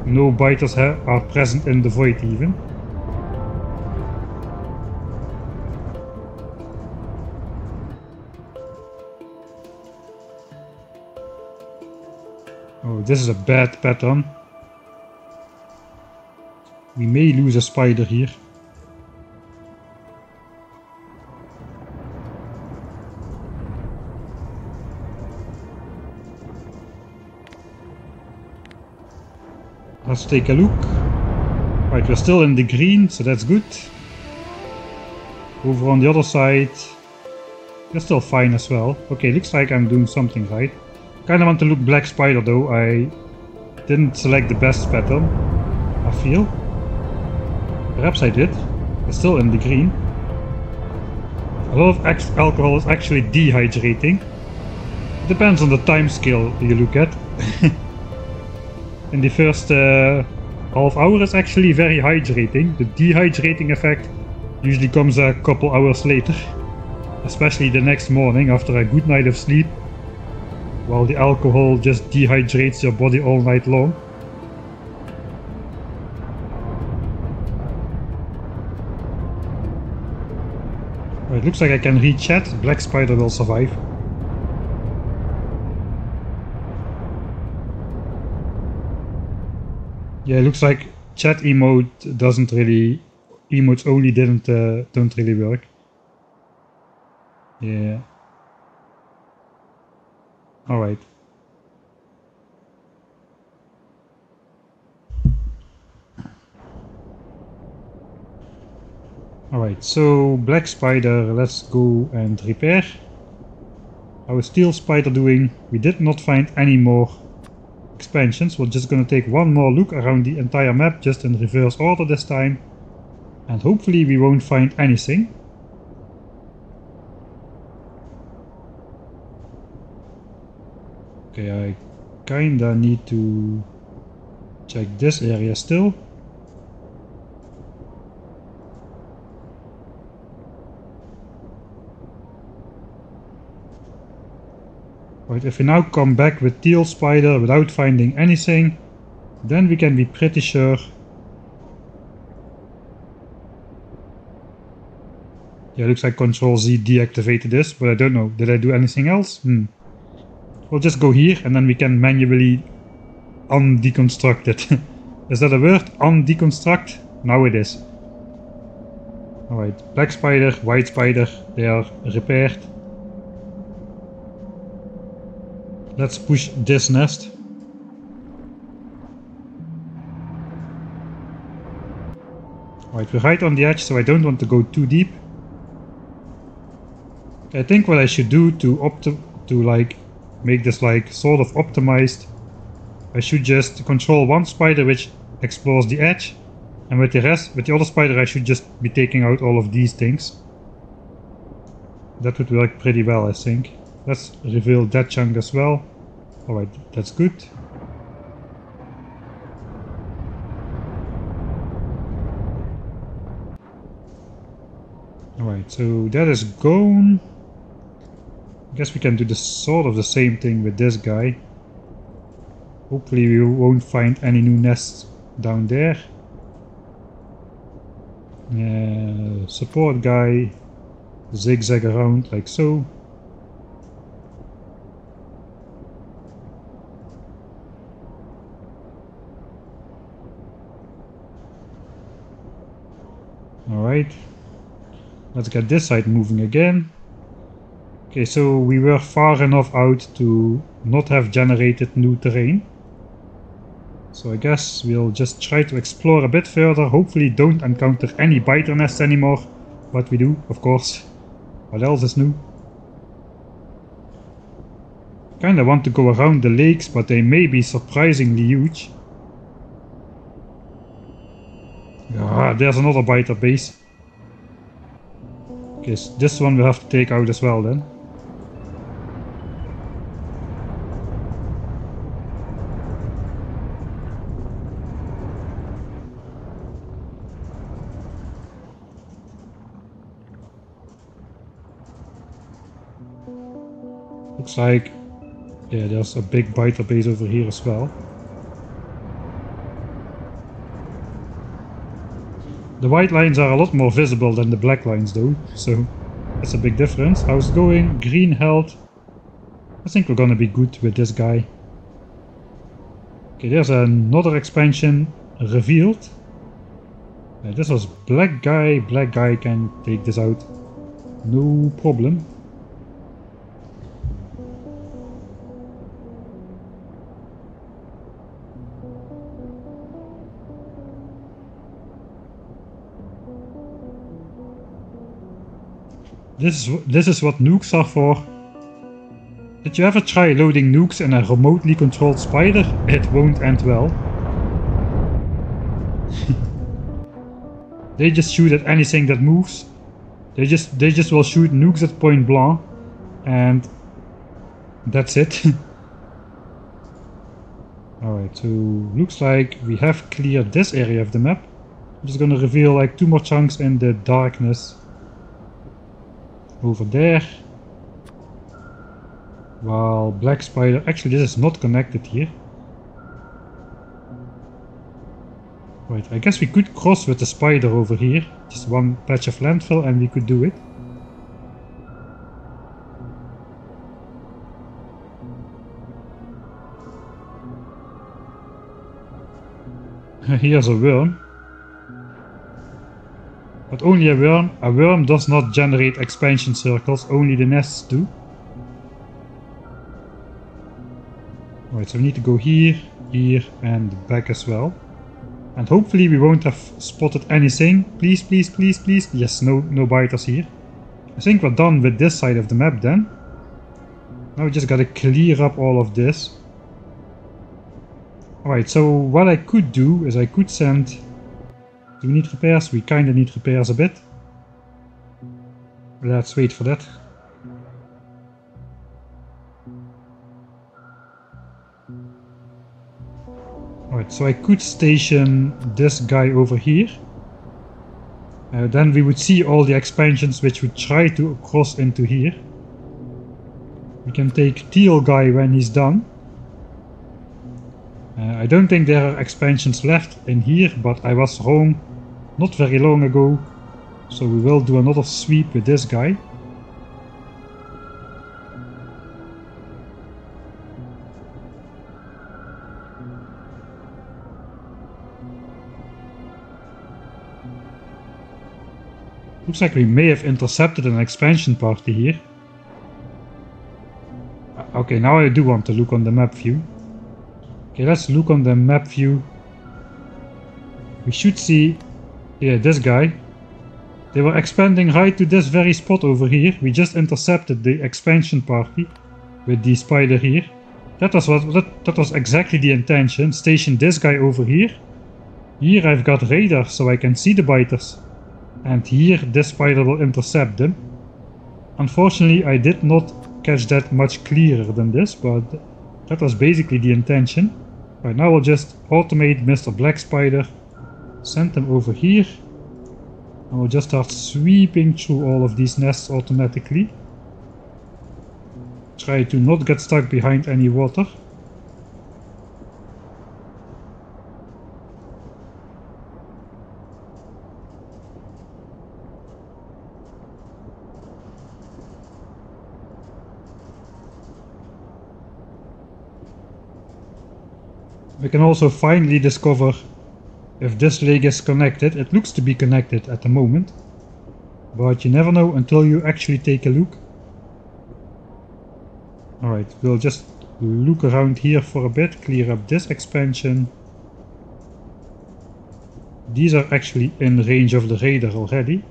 no biters are present in the void even. Oh, this is a bad pattern. We may lose a spider here. Let's take a look. Right, we're still in the green, so that's good. Over on the other side, we're still fine as well. Okay, looks like I'm doing something right. Kinda want to look black spider though. I didn't select the best pattern, I feel. Perhaps I did. We're still in the green. A lot of alcohol is actually dehydrating. It depends on the time scale you look at. In the first half hour is actually very hydrating. The dehydrating effect usually comes a couple hours later. Especially the next morning after a good night of sleep. While the alcohol just dehydrates your body all night long. Right, looks like I can read chat. Black spider will survive. Yeah, it looks like chat emote doesn't really... Emotes only don't really work. Yeah. Alright. Alright, so black spider, let's go and repair. How is steel spider doing? We did not find any more expansions. We're just gonna take one more look around the entire map, just in reverse order this time. And hopefully we won't find anything. Okay, I kinda need to check this area still. Right, if we now come back with teal spider without finding anything, then we can be pretty sure. Yeah, looks like Control Z deactivated this, but I don't know. Did I do anything else? We'll just go here and then we can manually undeconstruct it. Is that a word? Undeconstruct? Now it is. Alright, black spider, white spider, they are repaired. Let's push this nest. Alright, we're right on the edge, so I don't want to go too deep. I think what I should do to like make this like sort of optimized, I should just control one spider which explores the edge, and with the other spider I should just be taking out all of these things. That would work pretty well, I think. Let's reveal that chunk as well. Alright, that's good. Alright, so that is gone. I guess we can do sort of the same thing with this guy. Hopefully we won't find any new nests down there. Support guy, zigzag around like so. Alright. Let's get this side moving again. Okay, so we were far enough out to not have generated new terrain. So I guess we'll just try to explore a bit further. Hopefully don't encounter any biter nests anymore. What we do, of course. What else is new? Kinda want to go around the lakes, but they may be surprisingly huge. Ah, there's another biter base. Okay, so this one we'll have to take out as well then. Looks like, yeah, there's a big biter base over here as well. The white lines are a lot more visible than the black lines though, so that's a big difference. How's it going? Green health. I think we're gonna be good with this guy. Okay, there's another expansion revealed. This was black guy can take this out. No problem. This is what nukes are for. Did you ever try loading nukes in a remotely controlled spider? It won't end well. They just shoot at anything that moves. They just will shoot nukes at point blanc, and that's it. Alright, so looks like we have cleared this area of the map. I'm just gonna reveal like 2 more chunks in the darkness. Over there. While black spider, actually this is not connected here. Right, I guess we could cross with the spider over here. Just one patch of landfill and we could do it. Here's a worm. But only a worm. A worm does not generate expansion circles, only the nests do. Right, so we need to go here, here and back as well. And hopefully we won't have spotted anything. Please, please, please, please. Yes, no biters here. I think we're done with this side of the map then. Now we just gotta clear up all of this. Alright, so what I could do is I could send... Do we need repairs? We kinda need repairs a bit. Let's wait for that. Alright, so I could station this guy over here. Then we would see all the expansions which would try to cross into here. We can take Teal guy when he's done. I don't think there are expansions left in here, but I was wrong not very long ago. So we will do another sweep with this guy. Looks like we may have intercepted an expansion party here. Okay, now I do want to look on the map view. Okay, let's look on the map view. We should see, yeah, this guy. They were expanding right to this very spot over here. We just intercepted the expansion party with the spider here. That was exactly the intention. Station this guy over here. Here I've got radar so I can see the biters. And here this spider will intercept them. Unfortunately I did not catch that much clearer than this, but that was basically the intention. Right, now we'll just automate Mr. Black Spider, send them over here, and we'll just start sweeping through all of these nests automatically. Try to not get stuck behind any water. We can also finally discover if this lake is connected. It looks to be connected at the moment. But you never know until you actually take a look. Alright, we'll just look around here for a bit, clear up this expansion. These are actually in range of the radar already.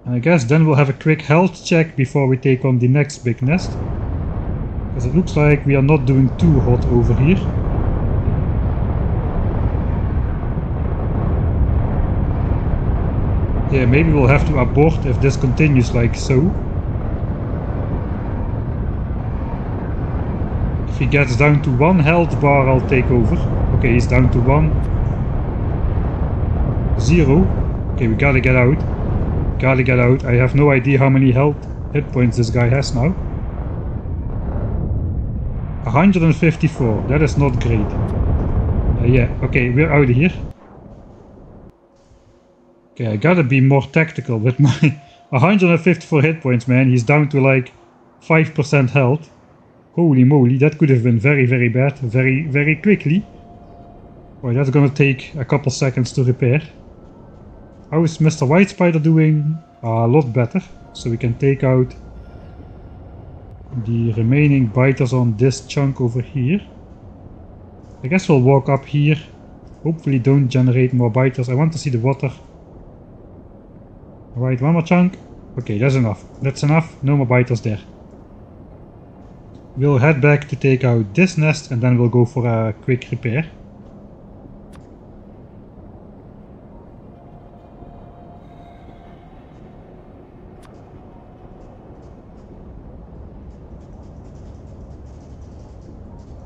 And I guess then we'll have a quick health check before we take on the next big nest. Because it looks like we are not doing too hot over here. Yeah, maybe we'll have to abort if this continues like so. If he gets down to 1 health bar, I'll take over. Okay, he's down to 1. 0. Okay, we gotta get out. Gotta get out. I have no idea how many hit points this guy has now. 154. That is not great. Yeah, okay, we're out of here. Okay, I gotta be more tactical with my 154 hit points, man. He's down to like 5% health. Holy moly, that could have been very, very bad, very, very quickly. Boy, that's gonna take a couple seconds to repair. How is Mr. White Spider doing? A lot better. So we can take out the remaining biters on this chunk over here. I guess we'll walk up here. Hopefully don't generate more biters. I want to see the water. Alright, one more chunk. Okay, that's enough. That's enough. No more biters there. We'll head back to take out this nest and then we'll go for a quick repair.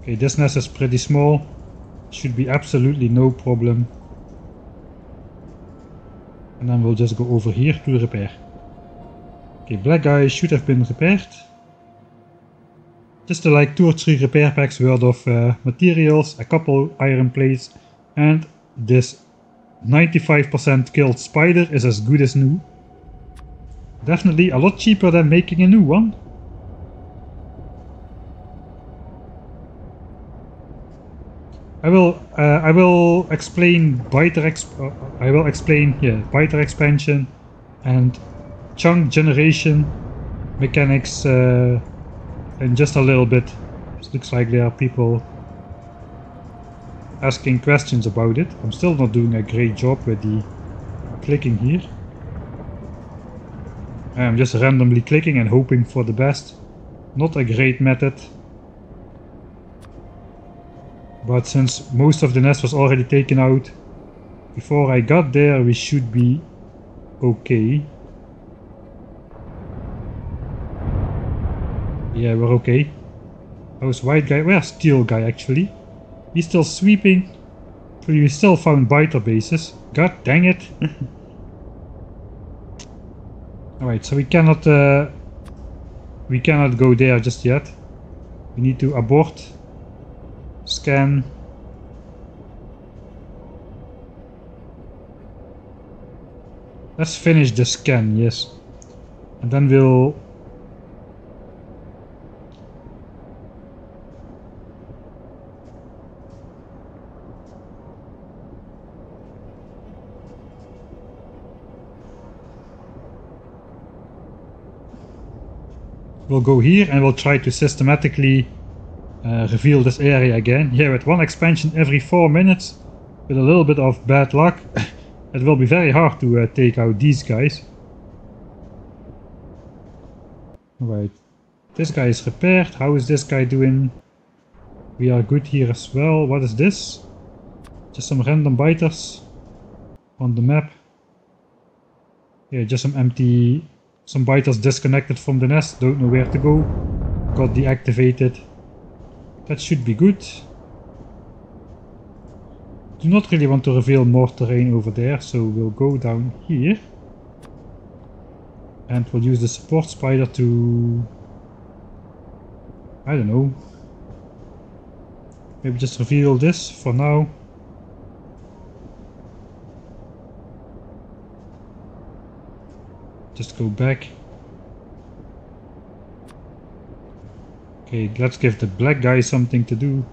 Okay, this nest is pretty small. Should be absolutely no problem. And then we'll just go over here to repair. Okay, black guy should have been repaired. Just like 2 or 3 repair packs worth of materials, a couple iron plates, and this 95% killed spider is as good as new. Definitely a lot cheaper than making a new one. I will explain biter expansion and chunk generation mechanics in just a little bit. It looks like there are people asking questions about it. I'm still not doing a great job with the clicking here. I'm just randomly clicking and hoping for the best. Not a great method. But since most of the nest was already taken out before I got there, we should be okay. Yeah, we're okay. How's white guy? Where's steel guy actually? He's still sweeping. So you still found biter bases. God dang it. Alright, so we cannot go there just yet. We need to abort. Scan. Let's finish the scan, yes. And then we'll go here and we'll try to systematically reveal this area again. Yeah, with one expansion every 4 minutes, with a little bit of bad luck, it will be very hard to take out these guys. Alright, this guy is repaired. How is this guy doing? We are good here as well. What is this? Just some random biters on the map. Yeah, just some biters disconnected from the nest. Don't know where to go. Got deactivated. That should be good. Do not really want to reveal more terrain over there, so we'll go down here. And we'll use the support spider to... I don't know. Maybe just reveal this for now. Just go back. Okay, let's give the black guy something to do.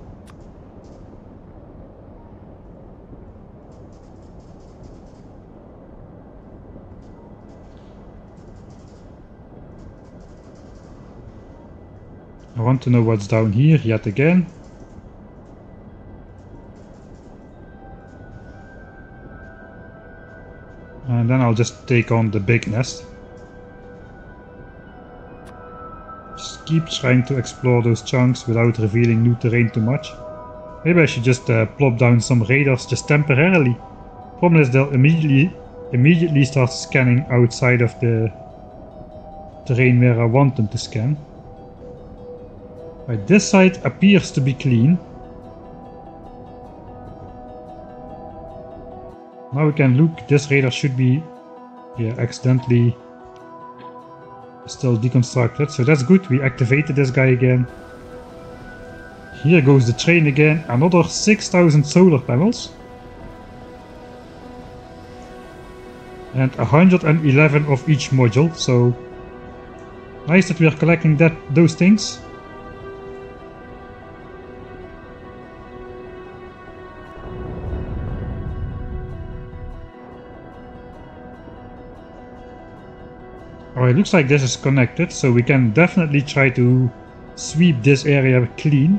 I want to know what's down here yet again. And then I'll just take on the big nest. Just keep trying to explore those chunks without revealing new terrain too much. Maybe I should just plop down some radars just temporarily. Problem is they'll immediately start scanning outside of the terrain where I want them to scan. Right, this side appears to be clean. Now we can look, this radar should be accidentally still deconstructed, so that's good, we activated this guy again. Here goes the train again, another 6,000 solar panels. And 111 of each module, so nice that we are collecting those things. Alright, looks like this is connected, so we can definitely try to sweep this area clean.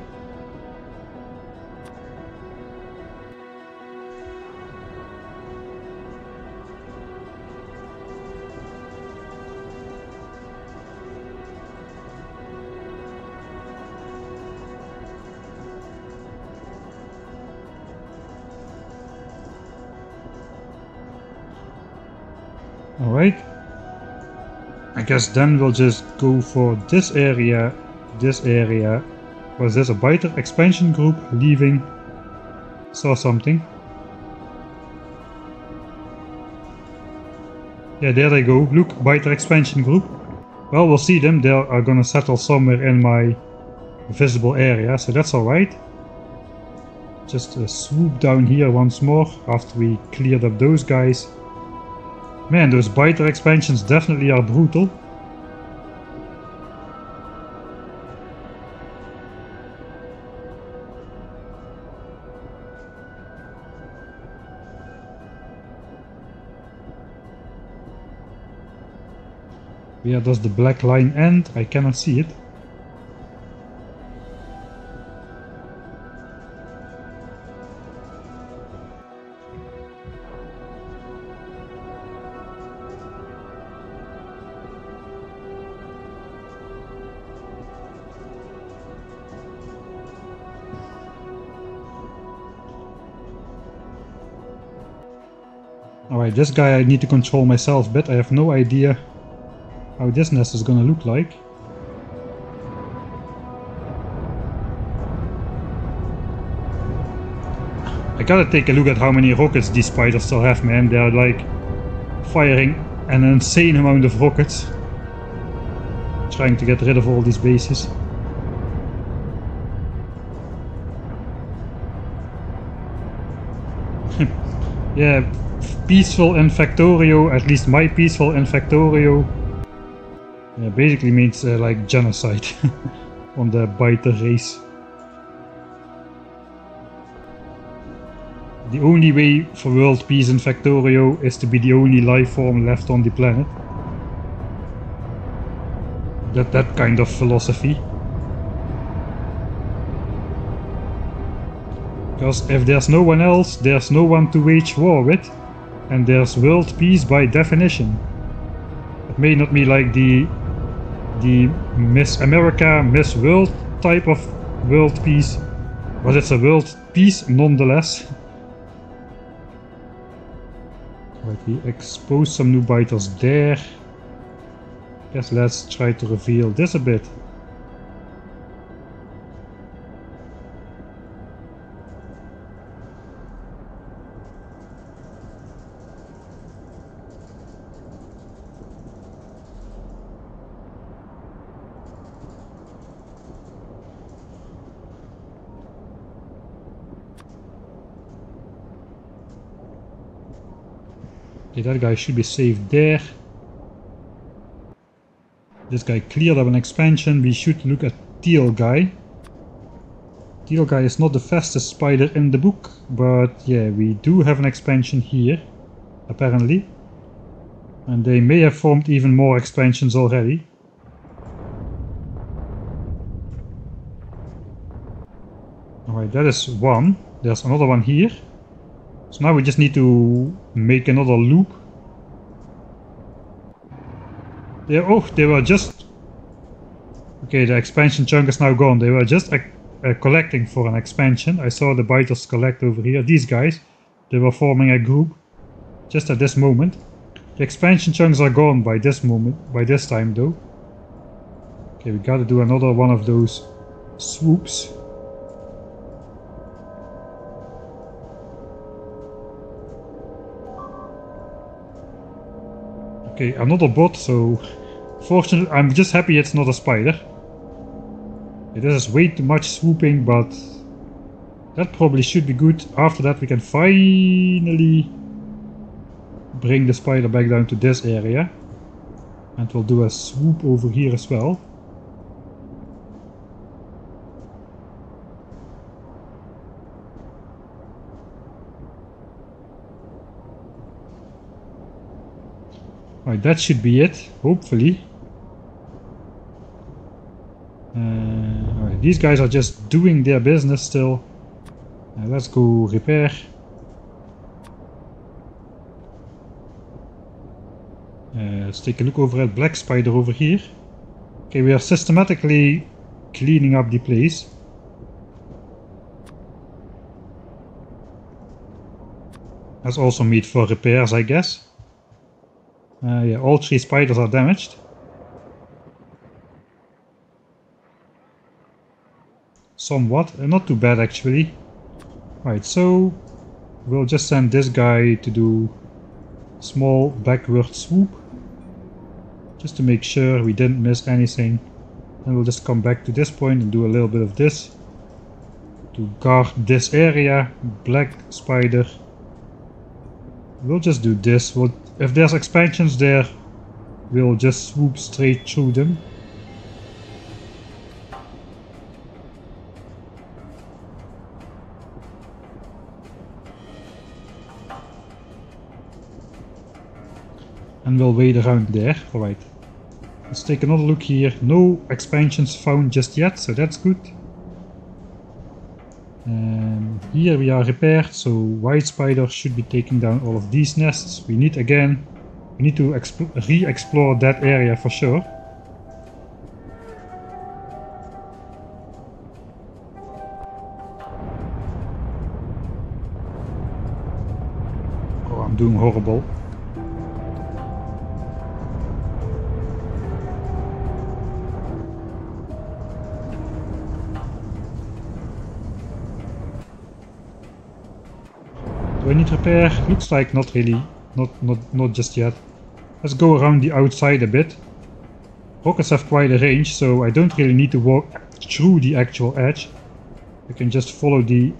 Alright. I guess then we'll just go for this area. Was this a biter expansion group leaving? Saw something. Yeah, there they go. Look, biter expansion group. Well, we'll see them. They are gonna settle somewhere in my visible area, so that's alright. Just swoop down here once more after we cleared up those guys. Man, those biter expansions definitely are brutal. Where does the black line end? I cannot see it. Alright, this guy I need to control myself a bit. I have no idea how this nest is gonna look like. I gotta take a look at how many rockets these spiders still have, man. They're like firing an insane amount of rockets. Trying to get rid of all these bases. Yeah, peaceful Infactorio, at least my peaceful Infactorio, basically means like genocide on the biter race. The only way for world peace in Factorio is to be the only life form left on the planet. That kind of philosophy. Because if there's no one else, there's no one to wage war with, and there's world peace by definition. It may not be like the Miss America, Miss World type of world peace, but it's a world peace nonetheless. Right, we expose some new biters there. Guess let's try to reveal this a bit. Okay, that guy should be safe there. This guy cleared up an expansion. We should look at Teal Guy. Teal Guy is not the fastest spider in the book, but yeah, we do have an expansion here, apparently. And they may have formed even more expansions already. Alright, that is one. There's another one here. So now we just need to make another loop. They were just... Okay, the expansion chunk is now gone. They were just collecting for an expansion. I saw the biters collect over here. These guys, they were forming a group just at this moment. The expansion chunks are gone by this moment, by this time though. Okay, we gotta do another one of those swoops. Okay, another bot, so fortunately I'm just happy it's not a spider. This is way too much swooping, but that probably should be good. After that we can finally bring the spider back down to this area. And we'll do a swoop over here as well. Right, that should be it, hopefully. Alright, these guys are just doing their business still. Let's go repair. Let's take a look over at Black Spider over here. Okay, we are systematically cleaning up the place. That's also meat for repairs, I guess. Yeah, all 3 spiders are damaged. Somewhat, not too bad actually. Right, so we'll just send this guy to do small backward swoop. Just to make sure we didn't miss anything. And we'll just come back to this point and do a little bit of this. To guard this area, Black Spider. We'll just do this. If there's expansions there, we'll just swoop straight through them. And we'll wait around there. Alright. Let's take another look here. No expansions found just yet, so that's good. Here we are repaired, so White Spider should be taking down all of these nests. We need to re-explore that area for sure. Oh, I'm doing horrible. Do I need repair? Looks like not really. Not just yet. Let's go around the outside a bit. Rockets have quite a range, so I don't really need to walk through the actual edge. I can just follow the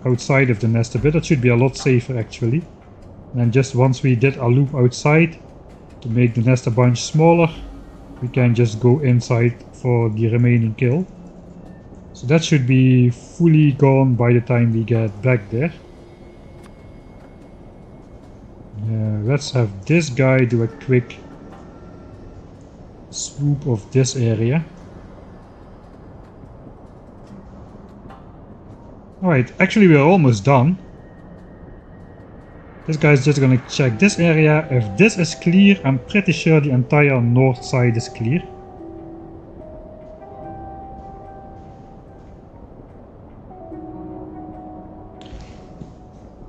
outside of the nest a bit. That should be a lot safer actually. And then just once we did a loop outside to make the nest a bunch smaller, we can just go inside for the remaining kill. So that should be fully gone by the time we get back there. Let's have this guy do a quick swoop of this area. Alright, actually we are almost done. This guy's just gonna check this area. If this is clear, I'm pretty sure the entire north side is clear.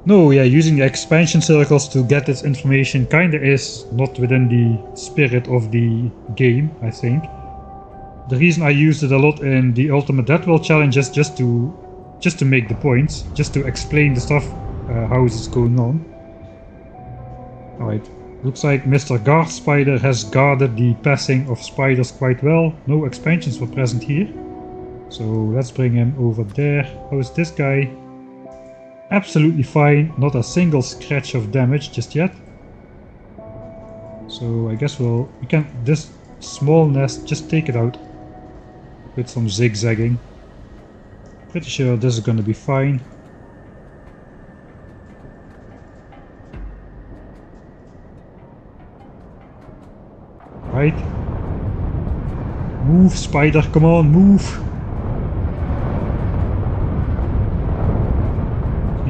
No, yeah, using the expansion circles to get this information kinda is not within the spirit of the game, I think. The reason I used it a lot in the Ultimate Death World challenge is just to make the points, just to explain the stuff, how is it going on. Alright, looks like Mr. Guard Spider has guarded the passing of spiders quite well. No expansions were present here. So let's bring him over there. How is this guy? Absolutely fine, not a single scratch of damage just yet. So I guess we can, this small nest, just take it out with some zigzagging. Pretty sure this is gonna be fine. Right. Move, spider, come on, move.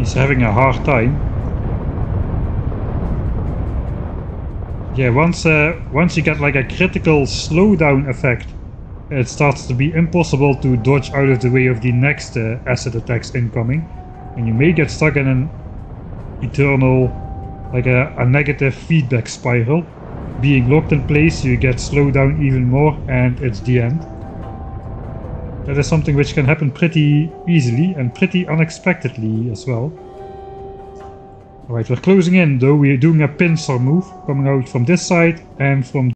He's having a hard time. Yeah, once you get like a critical slowdown effect, it starts to be impossible to dodge out of the way of the next acid attacks incoming. And you may get stuck in an eternal, like a negative feedback spiral. Being locked in place, you get slowed down even more and it's the end. That is something which can happen pretty easily and pretty unexpectedly as well. Alright, we're closing in though. We're doing a pincer move coming out from this side and from